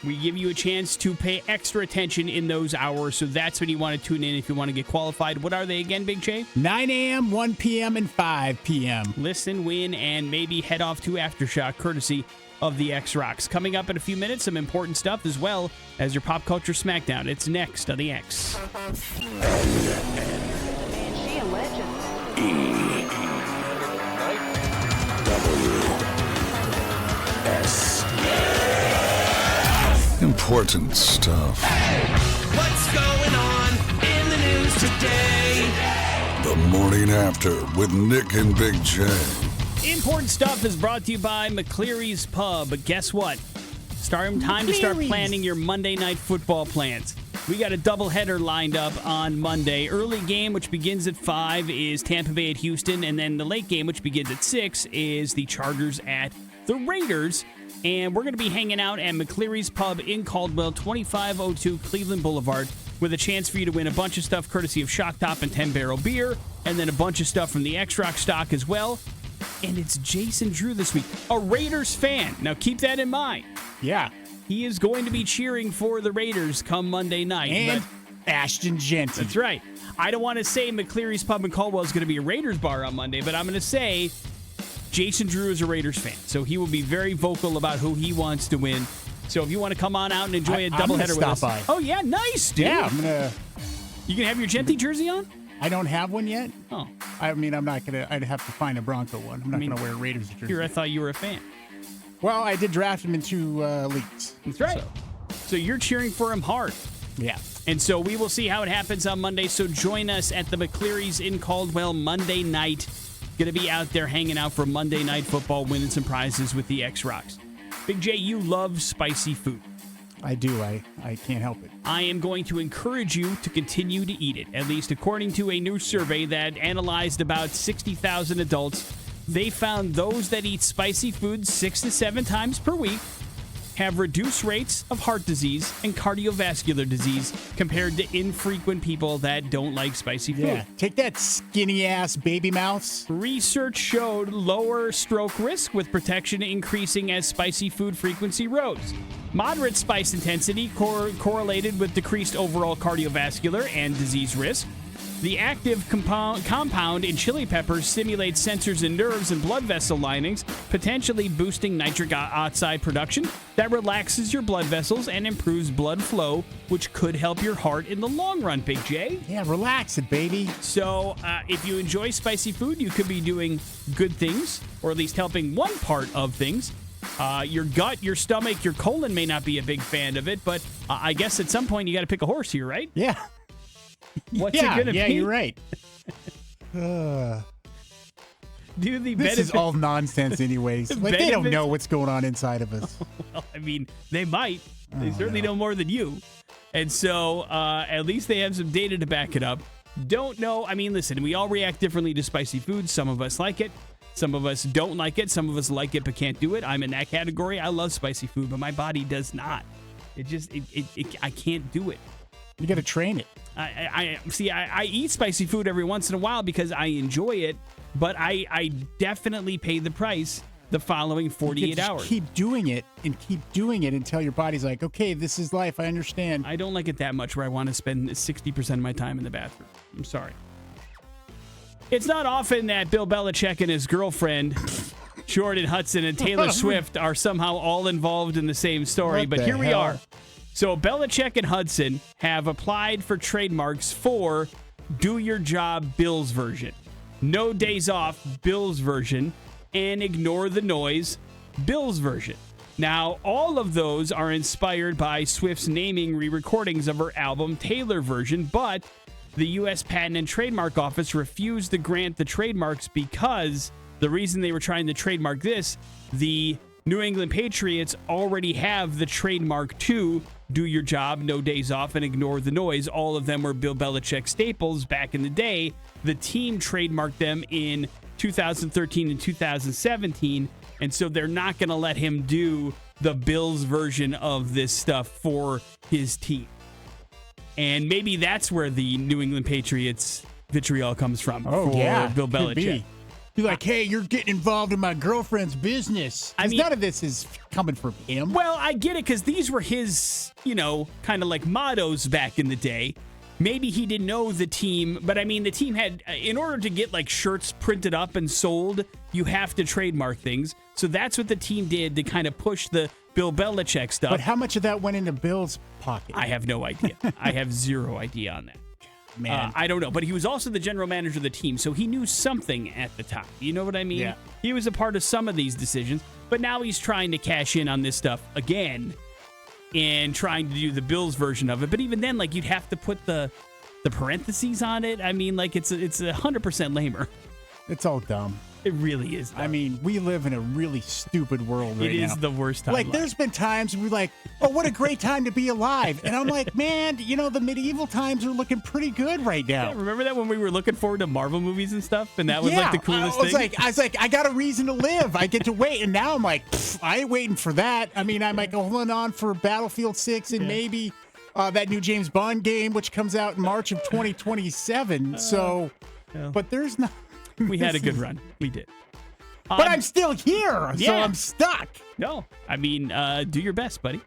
we give you a chance to pay extra attention in those hours. So that's when you want to tune in if you want to get qualified. What are they again, Big J? 9 a.m., 1 p.m., and 5 p.m. Listen, win, and maybe head off to Aftershock, courtesy of the X Rocks. Coming up in a few minutes, some important stuff as well as your Pop Culture Smackdown. It's next on the X. Man, she a legend. Important stuff. What's going on in the news today? The Morning After with Nic and Big J. Important stuff is brought to you by McCleary's Pub. But guess what? Time to start planning your Monday night football plans. We got a doubleheader lined up on Monday. Early game, which begins at 5, is Tampa Bay at Houston. And then the late game, which begins at 6, is the Chargers at the Raiders. And we're going to be hanging out at McCleary's Pub in Caldwell, 2502 Cleveland Boulevard, with a chance for you to win a bunch of stuff courtesy of Shock Top and 10 Barrel Beer, and then a bunch of stuff from the X-Rock stock as well. And it's Jason Drew this week, a Raiders fan. Now keep that in mind. Yeah. He is going to be cheering for the Raiders come Monday night. And Ashton Genty. That's right. I don't want to say McCleary's Pub in Caldwell is going to be a Raiders bar on Monday, but I'm going to say Jason Drew is a Raiders fan, so he will be very vocal about who he wants to win. So if you want to come on out and enjoy a doubleheader with us. By. Oh, yeah, nice, dude. Yeah, I'm going to. You can have your Genty jersey on? I don't have one yet. Oh. I mean, I'm not going to. I'd have to find a Bronco one. I'm not going to wear a Raiders jersey. Here, I thought you were a fan. Well, I did draft him in 2 leagues. That's right. So you're cheering for him hard. Yeah. And so we will see how it happens on Monday. So join us at the McCleary's in Caldwell Monday night. Going to be out there hanging out for Monday Night Football, winning some prizes with the X-Rocks. Big J, you love spicy food. I do. I can't help it. I am going to encourage you to continue to eat it, at least according to a new survey that analyzed about 60,000 adults. They found those that eat spicy food 6 to 7 times per week have reduced rates of heart disease and cardiovascular disease compared to infrequent people that don't like spicy food. Yeah, take that skinny ass baby mouse. Research showed lower stroke risk with protection increasing as spicy food frequency rose. Moderate spice intensity correlated with decreased overall cardiovascular and disease risk. The active compound in chili peppers stimulates sensors in nerves and blood vessel linings, potentially boosting nitric oxide production that relaxes your blood vessels and improves blood flow, which could help your heart in the long run, Big J. Yeah, relax it, baby. So if you enjoy spicy food, you could be doing good things, or at least helping one part of things. Your gut, your stomach, your colon may not be a big fan of it, but I guess at some point you got to pick a horse here, right? Yeah. What's it going to be? Yeah, you're right. Do the This is all nonsense anyways. Like, they don't know what's going on inside of us. Well, I mean, they might. They certainly know more than you. And so at least they have some data to back it up. Don't know. I mean, listen, we all react differently to spicy food. Some of us like it. Some of us don't like it. Some of us like it but can't do it. I'm in that category. I love spicy food, but my body does not. I can't do it. You got to train it. I eat spicy food every once in a while because I enjoy it, but I definitely pay the price the following 48 hours. Keep doing it until your body's like, okay, this is life. I understand. I don't like it that much where I want to spend 60% of my time in the bathroom. I'm sorry. It's not often that Bill Belichick and his girlfriend, Jordan Hudson, and Taylor Swift are somehow all involved in the same story, but here we are. So Belichick and Hudson have applied for trademarks for Do Your Job Bill's version, No Days Off Bill's version, and Ignore the Noise Bill's version. Now, all of those are inspired by Swift's naming re-recordings of her album Taylor version, but the U.S. Patent and Trademark Office refused to grant the trademarks because the reason they were trying to trademark this, the New England Patriots already have the trademark to Do Your Job, No Days Off, and Ignore the Noise. All of them were Bill Belichick staples back in the day. The team trademarked them in 2013 and 2017, and so they're not going to let him do the Bills version of this stuff for his team. And maybe that's where the New England Patriots vitriol comes from for Bill Belichick. Be like, hey, you're getting involved in my girlfriend's business. I mean, none of this is coming from him. Well, I get it, because these were his, kind of like mottos back in the day. Maybe he didn't know the team, but I mean, the team had, in order to get like shirts printed up and sold, you have to trademark things. So that's what the team did to kind of push the Bill Belichick stuff. But how much of that went into Bill's pocket? I have no idea. I have zero idea on that. Man. I don't know, but he was also the general manager of the team, so he knew something at the time. You know what I mean? Yeah. He was a part of some of these decisions, but now he's trying to cash in on this stuff again and trying to do the Bills version of it. But even then, like, you'd have to put the parentheses on it. I mean, like, it's 100% lamer. It's all dumb. It really is dumb. I mean, we live in a really stupid world right now. It is the worst time. Like, there's been times we're like, oh, what a great time to be alive. And I'm like, man, the medieval times are looking pretty good right now. Yeah, remember that when we were looking forward to Marvel movies and stuff? And that was like the coolest thing? I was like, I got a reason to live. I get to wait. And now I'm like, I ain't waiting for that. I mean, I'm like holding on for Battlefield 6 and maybe that new James Bond game, which comes out in March of 2027. But there's not. We had a good run. We did. But I'm still here, so I'm stuck. No, I mean, do your best, buddy.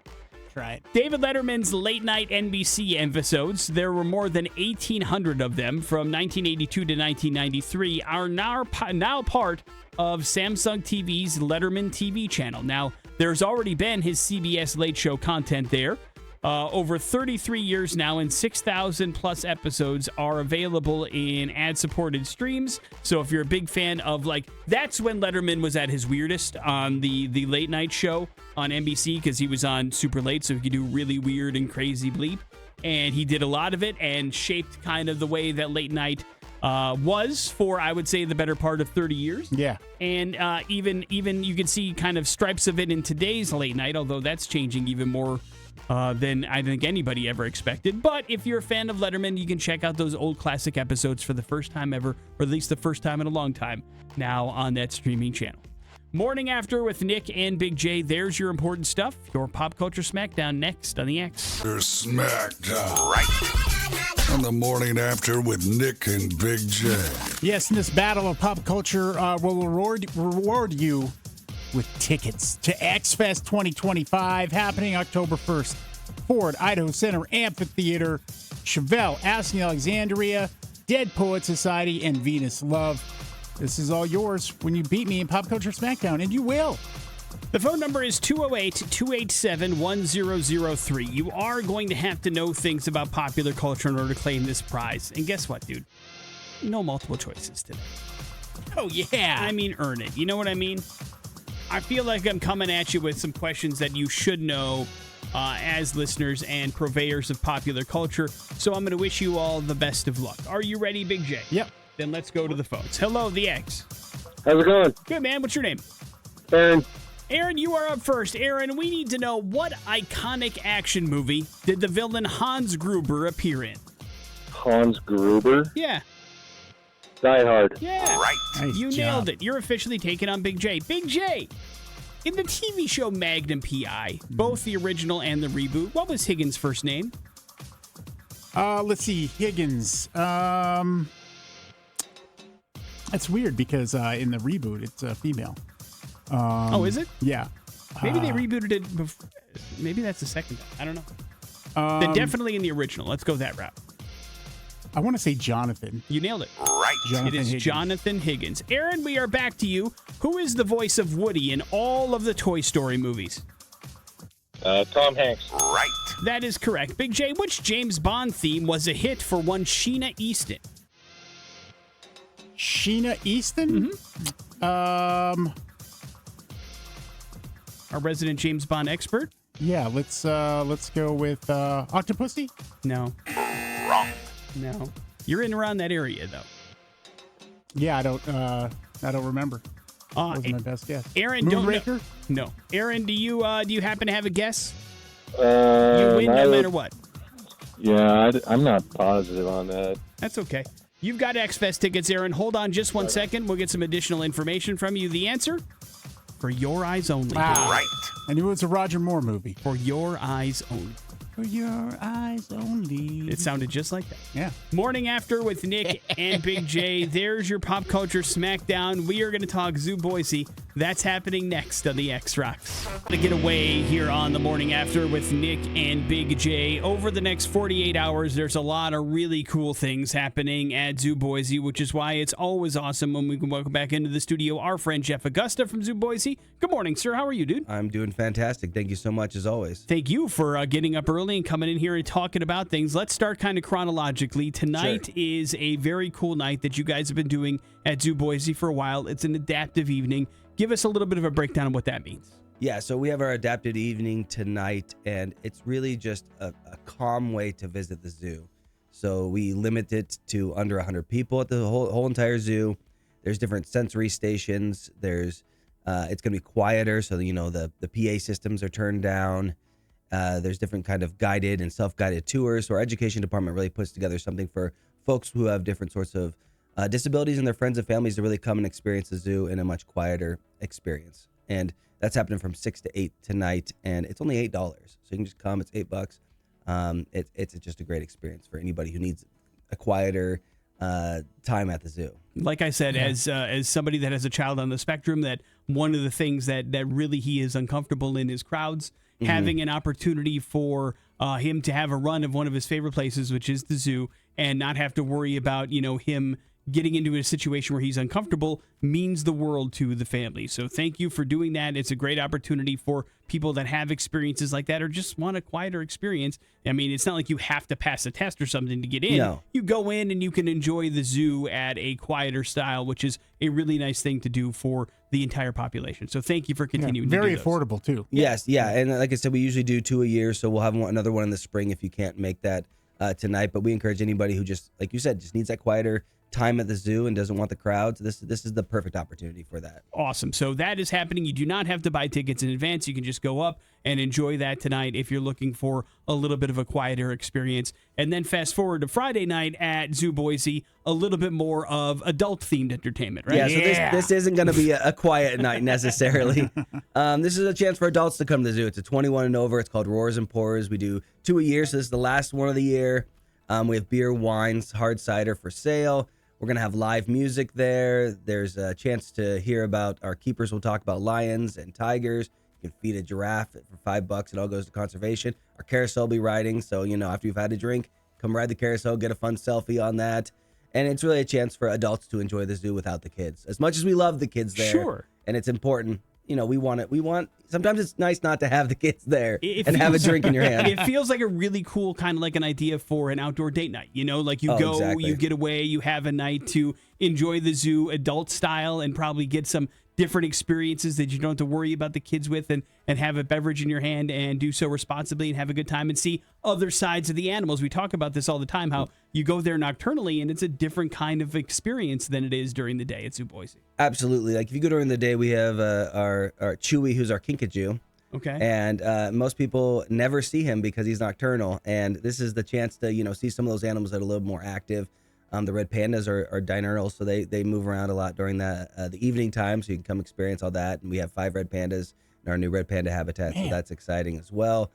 Try it. David Letterman's late-night NBC episodes, there were more than 1,800 of them from 1982 to 1993, are now part of Samsung TV's Letterman TV channel. Now, there's already been his CBS Late Show content there. Over 33 years now, and 6,000 plus episodes are available in ad-supported streams. So if you're a big fan of, like, that's when Letterman was at his weirdest on the late night show on NBC, because he was on super late, so he could do really weird and crazy bleep. And he did a lot of it and shaped kind of the way that late night was for, I would say, the better part of 30 years. Yeah. And even you can see kind of stripes of it in today's late night, although that's changing even more than I think anybody ever expected. But if you're a fan of Letterman, you can check out those old classic episodes for the first time ever, or at least the first time in a long time, now on that streaming channel. Morning After with Nick and Big J. There's your important stuff. Your pop culture smackdown next on the X. Your smackdown. Right. On the Morning After with Nick and Big J. Yes, in this battle of pop culture, we'll reward you with tickets to X Fest 2025 happening October 1st. Ford, Idaho Center Amphitheater, Chevelle, Aston Alexandria, Dead Poet Society, and Venus Love. This is all yours when you beat me in Pop Culture Smackdown, and you will. The phone number is 208-287-1003. You are going to have to know things about popular culture in order to claim this prize. And guess what, dude? No multiple choices today. Oh, yeah. I mean, earn it. You know what I mean? I feel like I'm coming at you with some questions that you should know as listeners and purveyors of popular culture. So I'm going to wish you all the best of luck. Are you ready, Big J? Yep. Then let's go to the phones. Hello, the X. How's it going? Good, man. What's your name? Aaron. Aaron, you are up first. Aaron, we need to know, what iconic action movie did the villain Hans Gruber appear in? Hans Gruber? Yeah. Die Hard. Yeah. Right. Nice You job. nailed it. You're officially taking on Big J. Big J, in the TV show Magnum P.I., both the original and the reboot, what was Higgins' first name? Let's see. Higgins. That's weird because in the reboot, it's a female. Oh, is it? Yeah. Maybe they rebooted it before. Maybe that's the second time. I don't know. Then definitely in the original. Let's go that route. I want to say Jonathan. You nailed it. Right. Jonathan It is Higgins. Jonathan Higgins. Aaron, we are back to you. Who is the voice of Woody in all of the Toy Story movies? Tom Hanks. Right. That is correct. Big J, which James Bond theme was a hit for one Sheena Easton? Sheena Easton? Our resident James Bond expert? Yeah, let's go with Octopussy. No. Wrong. No. You're in around that area, though. Yeah, I don't remember. Wasn't my best guess. Aaron, don't know. Moonraker? No. Aaron, do you happen to have a guess? You You win no matter what. Yeah, I'm not positive on that. That's okay. You've got X-Fest tickets, Aaron. Hold on just 1 second. We'll get some additional information from you. The answer? For your eyes only. Wow. Right. I knew it was a Roger Moore movie. For your eyes only. For your eyes only. It sounded just like that. Yeah. Morning After with Nick and Big J. There's your pop culture smackdown. We are going to talk Zoo Boise. That's happening next on the X Rocks. To get away here on the Morning After with Nick and Big J. Over the next 48 hours, there's a lot of really cool things happening at Zoo Boise, which is why it's always awesome when we can welcome back into the studio our friend Jeff Augusta from Zoo Boise. Good morning, sir. How are you, dude? I'm doing fantastic. Thank you so much, as always. Thank you for getting up early and coming in here and talking about things. Let's start kind of chronologically. Tonight is a very cool night that you guys have been doing at Zoo Boise for a while. It's an adaptive evening. Give us a little bit of a breakdown of what that means. Yeah, so we have our adapted evening tonight, and it's really just a calm way to visit the zoo. So we limit it to under 100 people at the whole entire zoo. There's different sensory stations. There's it's going to be quieter, so the PA systems are turned down. There's different kind of guided and self-guided tours. So our education department really puts together something for folks who have different sorts of disabilities and their friends and families to really come and experience the zoo in a much quieter experience. And that's happening from 6 to 8 tonight, and it's only $8. So you can just come. It's $8. It's just a great experience for anybody who needs a quieter time at the zoo. Like I said, as somebody that has a child on the spectrum, that one of the things that really he is uncomfortable in is crowds. Having an opportunity for him to have a run of one of his favorite places, which is the zoo, and not have to worry about him getting into a situation where he's uncomfortable means the world to the family. So thank you for doing that. It's a great opportunity for people that have experiences like that or just want a quieter experience. I mean, it's not like you have to pass a test or something to get in. No. You go in and you can enjoy the zoo at a quieter style, which is a really nice thing to do for the entire population. So thank you for continuing to do Very those. affordable, too. Yes, yeah. And like I said, we usually do 2 a year, so we'll have another one in the spring if you can't make that tonight. But we encourage anybody who just, like you said, just needs that quieter time at the zoo and doesn't want the crowds, this is the perfect opportunity for that. Awesome. So that is happening. You do not have to buy tickets in advance. You can just go up and enjoy that tonight if you're looking for a little bit of a quieter experience. And then fast forward to Friday night at Zoo Boise, a little bit more of adult-themed entertainment, right? Yeah, so this isn't going to be a quiet night necessarily. This is a chance for adults to come to the zoo. It's a 21 and over. It's called Roars and Pours. We do 2 a year, so this is the last one of the year. We have beer, wines, hard cider for sale. We're going to have live music there. There's a chance to hear about our keepers. Will talk about lions and tigers. You can feed a giraffe for $5. It all goes to conservation. Our carousel will be riding. So, after you've had a drink, come ride the carousel, get a fun selfie on that. And it's really a chance for adults to enjoy the zoo without the kids. As much as we love the kids there. Sure. And it's important. Sometimes it's nice not to have the kids there and have a drink in your hand. It feels like a really cool kind of like an idea for an outdoor date night. Like you go, exactly. You get away, you have a night to enjoy the zoo adult style and probably get some different experiences that you don't have to worry about the kids with and have a beverage in your hand and do so responsibly and have a good time and see other sides of the animals. We talk about this all the time, how you go there nocturnally and it's a different kind of experience than it is during the day at Zoo Boise. Absolutely. Like if you go during the day, we have our Chewy, who's our kinkajou. Okay. And most people never see him because he's nocturnal. And this is the chance to, see some of those animals that are a little more active. The red pandas are diurnal, so they move around a lot during the evening time, so you can come experience all that. And we have 5 red pandas in our new red panda habitat, so that's exciting as well.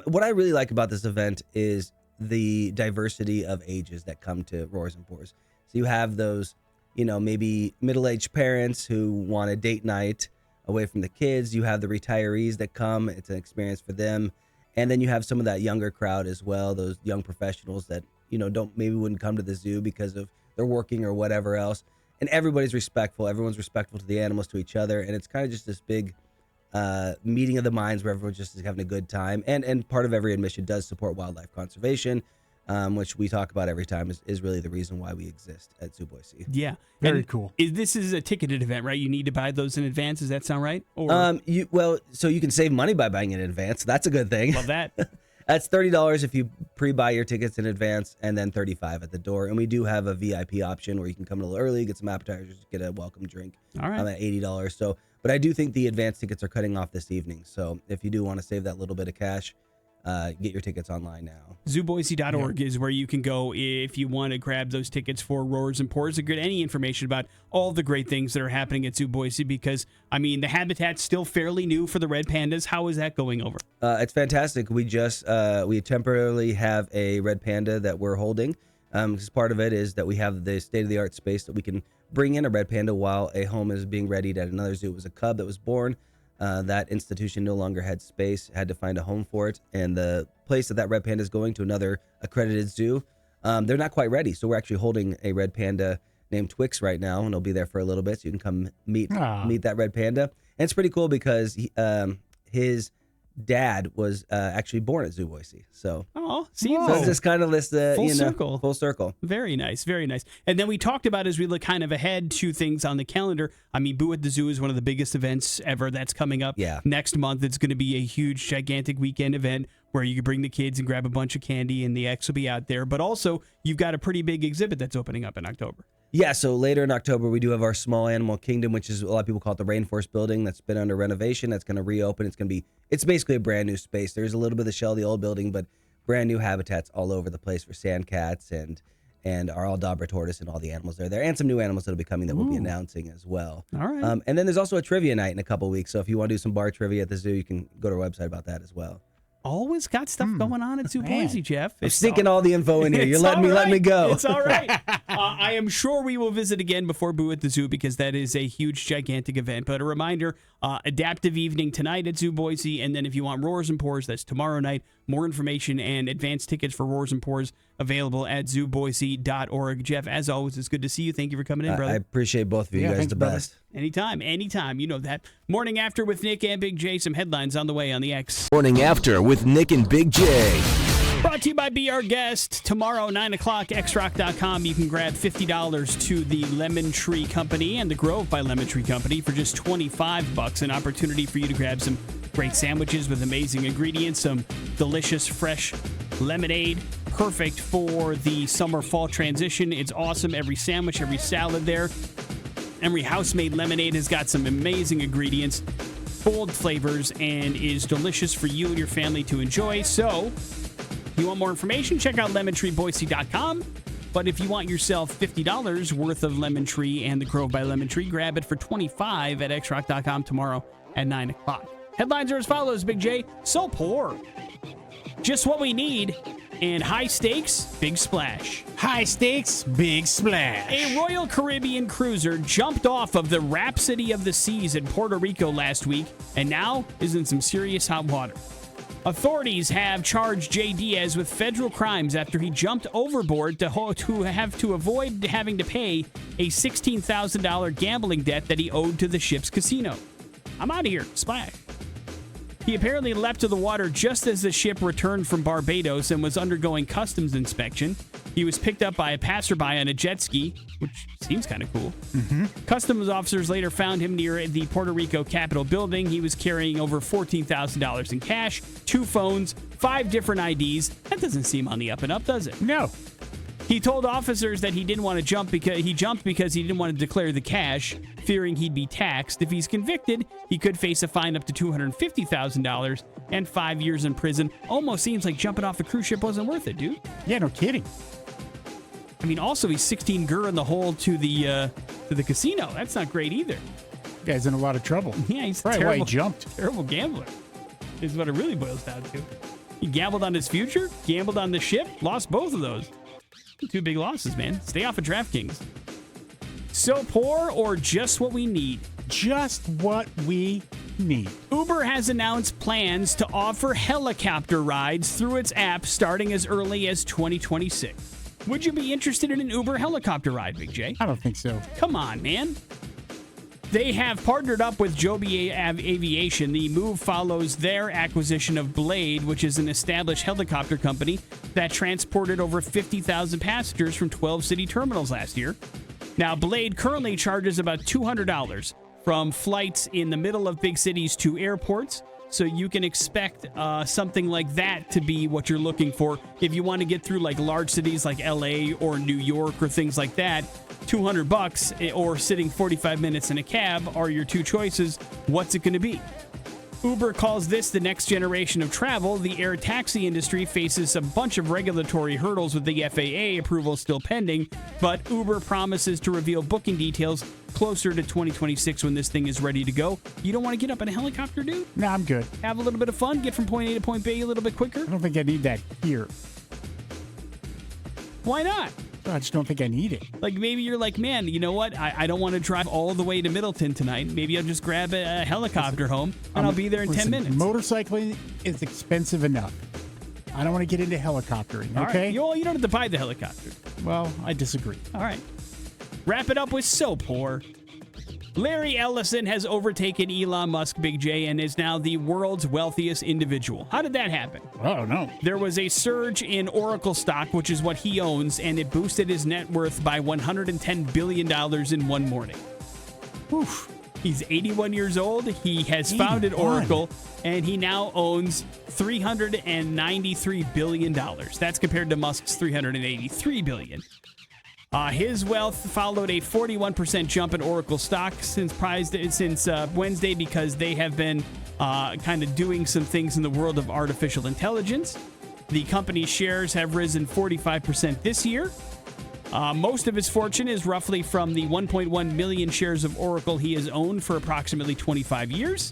What I really like about this event is the diversity of ages that come to Roars and Pours. So you have those, maybe middle-aged parents who want a date night away from the kids. You have the retirees that come. It's an experience for them. And then you have some of that younger crowd as well, those young professionals that wouldn't come to the zoo because of they're working or whatever else. And everybody's respectful. Everyone's respectful to the animals, to each other. And it's kind of just this big meeting of the minds where everyone's just having a good time. And part of every admission does support wildlife conservation, which we talk about every time is really the reason why we exist at Zoo Boise. Yeah. Very cool. This is a ticketed event, right? You need to buy those in advance. Does that sound right? Or So you can save money by buying in advance. That's a good thing. love that. That's $30 if you pre-buy your tickets in advance, and then $35 at the door. And we do have a VIP option where you can come a little early, get some appetizers, get a welcome drink. All right. At $80. So, but I do think the advance tickets are cutting off this evening. So if you do want to save that little bit of cash, get your tickets online now. ZooBoise.org is where you can go if you want to grab those tickets for Roars and Pours and get any information about all the great things that are happening at Zoo Boise because, the habitat's still fairly new for the red pandas. How is that going over? It's fantastic. We just we temporarily have a red panda that we're holding. Because part of it is that we have the state-of-the-art space that we can bring in a red panda while a home is being readied at another zoo. It was a cub that was born. That institution no longer had space, had to find a home for it. And the place that red panda is going to, another accredited zoo, they're not quite ready. So we're actually holding a red panda named Twix right now, and he'll be there for a little bit. So you can come meet that red panda. And it's pretty cool because his dad was actually born at Zoo Boise. So, it's just kind of this, full circle. Very nice, very nice. And then we talked about as we look kind of ahead to things on the calendar. Boo at the Zoo is one of the biggest events ever that's coming up. Yeah. Next month, it's going to be a huge, gigantic weekend event where you can bring the kids and grab a bunch of candy, and the X will be out there. But also, you've got a pretty big exhibit that's opening up in October. Yeah, so later in October, we do have our small animal kingdom, which is a lot of people call it the Rainforest Building. That's been under renovation. That's going to reopen. It's basically a brand new space. There's a little bit of the shell of the old building, but brand new habitats all over the place for sand cats and our Aldabra tortoise and all the animals that are there, and some new animals that'll be coming that we'll be announcing as well. All right. And then there's also a trivia night in a couple weeks. So if you want to do some bar trivia at the zoo, you can go to our website about that as well. Always got stuff going on at Zoo Boise, Jeff. I'm sneaking all the info in here. You're letting me go. It's all right. I am sure we will visit again before Boo at the Zoo because that is a huge, gigantic event. But a reminder, adaptive evening tonight at Zoo Boise. And then if you want Roars and Pours, that's tomorrow night. More information and advanced tickets for Roars and Pours available at zooboise.org. Jeff, as always, it's good to see you. Thank you for coming in, brother. I appreciate both of you. You guys the best. Anytime. You know that. Morning After with Nic and Big J. Some headlines on the way on the X. Morning After with Nic and Big J. Brought to you by Be Our Guest. Tomorrow, 9 o'clock, xrock.com. You can grab $50 to the Lemon Tree Company and the Grove by Lemon Tree Company for just $25. An opportunity for you to grab some great sandwiches with amazing ingredients, some delicious, fresh lemonade. Perfect for the summer-fall transition. It's awesome. Every sandwich, every salad there. Every house-made lemonade has got some amazing ingredients, bold flavors, and is delicious for you and your family to enjoy. So, if you want more information, check out lemontreeboise.com. But if you want yourself $50 worth of Lemon Tree and the Grove by Lemon Tree, grab it for $25 at xrock.com tomorrow at 9 o'clock. Headlines are as follows, Big J. So poor. Just what we need. And high stakes, big splash. High stakes, big splash. A Royal Caribbean cruiser jumped off of the Rhapsody of the Seas in Puerto Rico last week and now is in some serious hot water. Authorities have charged Jay Diaz with federal crimes after he jumped overboard to avoid having to pay a $16,000 gambling debt that he owed to the ship's casino. I'm out of here. Splash. He apparently leapt to the water just as the ship returned from Barbados and was undergoing customs inspection. He was picked up by a passerby on a jet ski, which seems kind of cool. Customs officers later found him near the Puerto Rico Capitol building. He was carrying over $14,000 in cash, 2 phones, 5 different IDs. That doesn't seem on the up and up, does it? No. He told officers that he didn't want to jump because he didn't want to declare the cash, fearing he'd be taxed. If he's convicted, he could face a fine up to $250,000 and 5 years in prison. Almost seems like jumping off a cruise ship wasn't worth it, dude. Yeah, no kidding. I mean, also he's 16 gur in the hole to the casino. That's not great either. Guy's in a lot of trouble. Yeah, he's probably terrible, why he jumped. Terrible gambler is what it really boils down to. He gambled on his future, gambled on the ship, lost both of those. 2 big losses, man. Stay off of DraftKings. So poor or just what we need? Just what we need. Uber has announced plans to offer helicopter rides through its app starting as early as 2026. Would you be interested in an Uber helicopter ride, Big J? I don't think so. Come on, man. They have partnered up with Joby Aviation. The move follows their acquisition of Blade, which is an established helicopter company that transported over 50,000 passengers from 12 city terminals last year. Now, Blade currently charges about $200 from flights in the middle of big cities to airports. So you can expect something like that to be what you're looking for. If you want to get through like large cities like LA or New York or things like that, $200 or sitting 45 minutes in a cab are your 2 choices. What's it going to be? Uber calls this the next generation of travel. The air taxi industry faces a bunch of regulatory hurdles with the FAA approval still pending, but Uber promises to reveal booking details closer to 2026 when this thing is ready to go. You don't want to get up in a helicopter, dude? No, I'm good. Have a little bit of fun, get from point A to point B a little bit quicker? I don't think I need that here. Why not? I just don't think I need it. Like, maybe you're like, man, you know what? I don't want to drive all the way to Middleton tonight. Maybe I'll just grab a helicopter home, and I'll be there in 10 minutes. Motorcycling is expensive enough. I don't want to get into helicoptering, All okay? right. Well, you don't have to buy the helicopter. Well, I disagree. All right. Wrap it up with so poor. Larry Ellison has overtaken Elon Musk, Big J, and is now the world's wealthiest individual. How did that happen? Oh, no. There was a surge in Oracle stock, which is what he owns, and it boosted his net worth by $110 billion in one morning. Oof. He's 81 years old. He has founded Oracle, and he now owns $393 billion. That's compared to Musk's $383 billion. His wealth followed a 41% jump in Oracle stock since Wednesday because they have been kind of doing some things in the world of artificial intelligence. The company's shares have risen 45% this year. Most of his fortune is roughly from the 1.1 million shares of Oracle he has owned for approximately 25 years.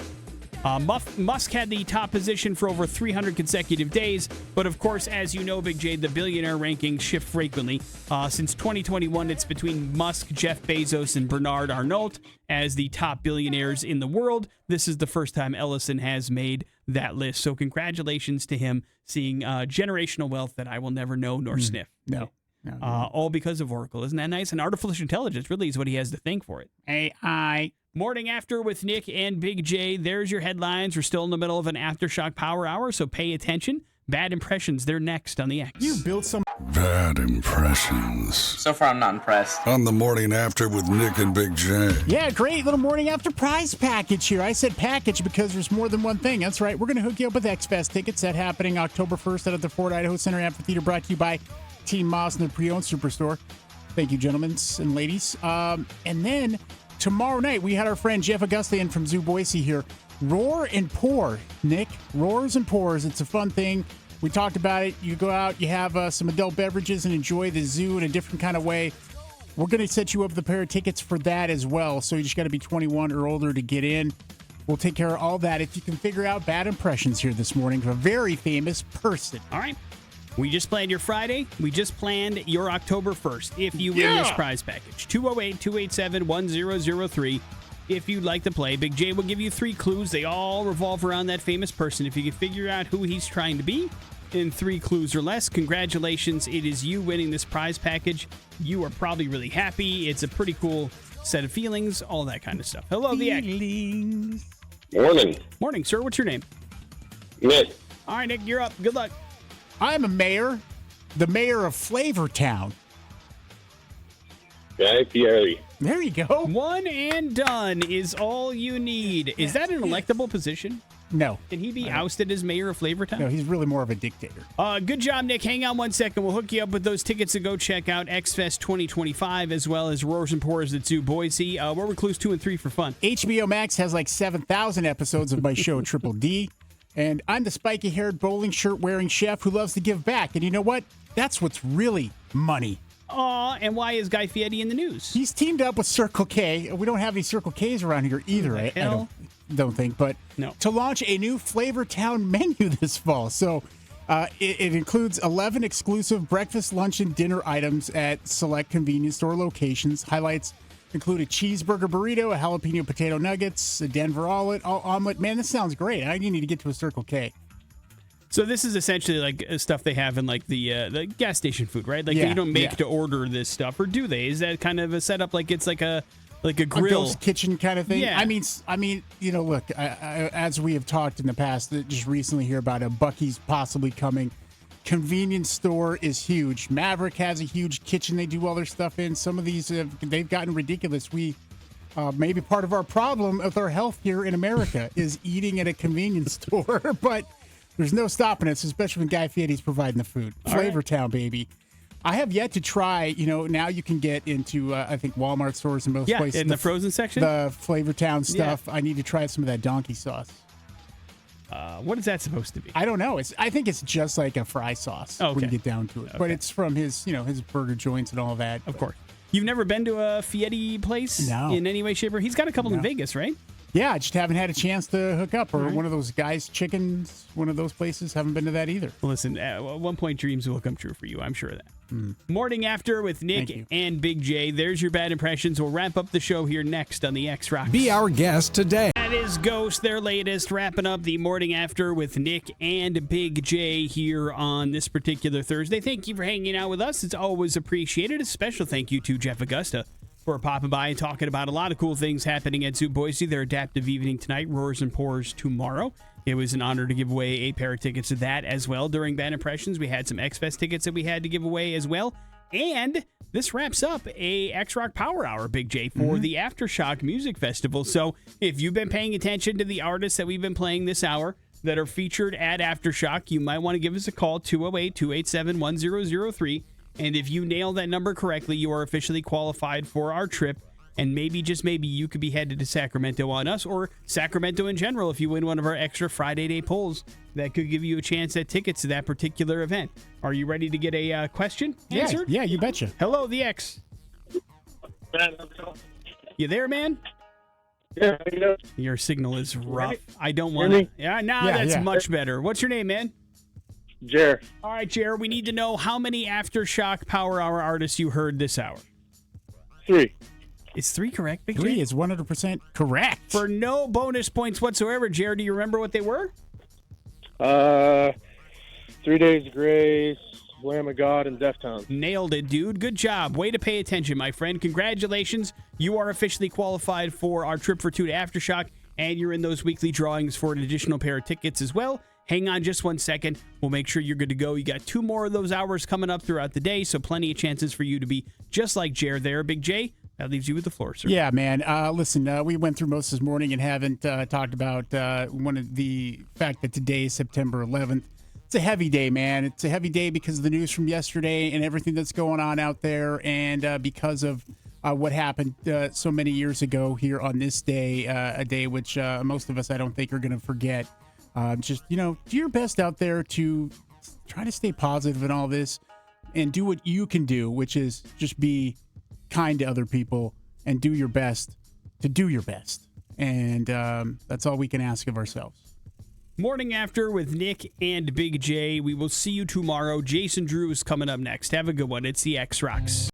Musk had the top position for over 300 consecutive days, but of course, as you know, Big J, the billionaire rankings shift frequently. Since 2021, it's between Musk, Jeff Bezos, and Bernard Arnault as the top billionaires in the world. This is the first time Ellison has made that list, so congratulations to him, seeing generational wealth that I will never know nor sniff. No. All because of Oracle. Isn't that nice? And artificial intelligence really is what he has to thank for it. AI. Morning After with Nick and Big J. There's your headlines. We're still in the middle of an Aftershock Power Hour, so pay attention. Bad Impressions, they're next on the X. You built some... Bad impressions. So far, I'm not impressed. On the morning after with Nic and Big J. Yeah, great little morning after prize package here. I said package because there's more than one thing. That's right. We're going to hook you up with X-Fest tickets. That happening October 1st out of the Ford Idaho Center Amphitheater, brought to you by Team Moss and the Pre-Owned Superstore. Thank you, gentlemen and ladies. And then tomorrow night, we had our friend Jeff Augusta in from Zoo Boise here. Roar and Pour, Nick. Roars and Pours. It's a fun thing. We talked about it. You go out, you have some adult beverages and enjoy the zoo in a different kind of way. We're going to set you up with a pair of tickets for that as well. So you just got to be 21 or older to get in. We'll take care of all that if you can figure out bad impressions here this morning of a very famous person. All right. We just planned your Friday. We just planned your October 1st. If you win this prize package, 208-287-1003. If you'd like to play, Big J will give you 3 clues. They all revolve around that famous person. If you can figure out who he's trying to be in 3 clues or less, congratulations. It is you winning this prize package. You are probably really happy. It's a pretty cool set of feelings, all that kind of stuff. Hello, the X. Morning. Morning, sir. What's your name? Nick. All right, Nick, you're up. Good luck. I'm a mayor, the mayor of Flavortown. Guy Fieri. There you go. One and done is all you need. Is that an electable position? No. Can he be ousted as mayor of Flavortown? No, he's really more of a dictator. Good job, Nick. Hang on one second. We'll hook you up with those tickets to go check out X-Fest 2025 as well as Roars and Pours at Zoo Boise. What were clues 2 and 3 for fun? HBO Max has like 7,000 episodes of my show, Triple D. And I'm the spiky-haired bowling shirt-wearing chef who loves to give back. And you know what? That's what's really money. Aw, and why is Guy Fieri in the news? He's teamed up with Circle K. We don't have any Circle Ks around here either, I don't think. But no. To launch a new Flavortown menu this fall. So it includes 11 exclusive breakfast, lunch, and dinner items at select convenience store locations. Highlights include a cheeseburger burrito, a jalapeno potato nuggets, a Denver omelet. Man, this sounds great. I need to get to a Circle K. So this is essentially like stuff they have in like the gas station food, right? Like you don't make to order this stuff, or do they? Is that kind of a setup like it's like a grill, a ghost kitchen kind of thing? Yeah. I mean, you know, look, as we have talked in the past, just recently here about a Buc-ee's possibly coming. Convenience store is huge. Maverick has a huge kitchen they do all their stuff in. Some of these they've gotten ridiculous. We maybe part of our problem with our health here in America is eating at a convenience store, but there's no stopping us, especially when Guy Fieri's providing the food. Flavortown, baby. I have yet to try, you know, now you can get into, I think, Walmart stores and most places. Yeah, in the frozen section? The Flavortown stuff. Yeah. I need to try some of that donkey sauce. What is that supposed to be? I don't know. I think it's just like a fry sauce when you get down to it. Okay. But it's from his, you know, his burger joints and all that. Of course. You've never been to a Fieri place? No. In any way, shape, or he's got a couple in Vegas, right? Yeah, I just haven't had a chance to hook up. Or one of those guys' chickens, one of those places. Haven't been to that either. Listen, at one point, dreams will come true for you. I'm sure of that. Morning After with Nick and Big J. There's your bad impressions. We'll wrap up the show here next on the X-Rocks. Be our guest today. That is Ghost, their latest. Wrapping up the Morning After with Nick and Big J here on this particular Thursday. Thank you for hanging out with us. It's always appreciated. A special thank you to Jeff Augusta for popping by and talking about a lot of cool things happening at Zoo Boise. Their adaptive evening tonight, Roars and Pours tomorrow. It was an honor to give away a pair of tickets to that as well. During Bad Impressions, we had some X-Fest tickets that we had to give away as well. And this wraps up a X-Rock Power Hour, Big J, for the Aftershock Music Festival. So if you've been paying attention to the artists that we've been playing this hour that are featured at Aftershock, you might want to give us a call, 208-287-1003. And if you nail that number correctly, you are officially qualified for our trip. And maybe, just maybe, you could be headed to Sacramento on us, or Sacramento in general if you win one of our extra Friday day polls that could give you a chance at tickets to that particular event. Are you ready to get a question answered? Yeah, you betcha. Hello, the X. You there, man? Yeah, Your signal is rough. I don't want to. Yeah, now that's much better. What's your name, man? Jer. All right, Jer, we need to know how many Aftershock Power Hour artists you heard this hour. 3. Is 3 correct, Big J? 3 is 100% correct. For no bonus points whatsoever, Jared, do you remember what they were? 3 Days of Grace, Lamb of God, and Deftones. Nailed it, dude. Good job. Way to pay attention, my friend. Congratulations. You are officially qualified for our trip for 2 to Aftershock, and you're in those weekly drawings for an additional pair of tickets as well. hang on just 1 second. We'll make sure you're good to go. You got 2 more of those hours coming up throughout the day, so plenty of chances for you to be just like Jer there. Big J, that leaves you with the floor, sir. Yeah, man. Listen, we went through most this morning and haven't talked about one of the fact that today is September 11th. It's a heavy day, man. It's a heavy day because of the news from yesterday and everything that's going on out there, and because of what happened so many years ago here on this day, a day which most of us, I don't think, are going to forget. Just, do your best out there to try to stay positive in all this and do what you can do, which is just be kind to other people and do your best to do your best. And that's all we can ask of ourselves. Morning After with Nic and Big J. We will see you tomorrow. Jason Drew is coming up next. Have a good one. It's the X Rocks.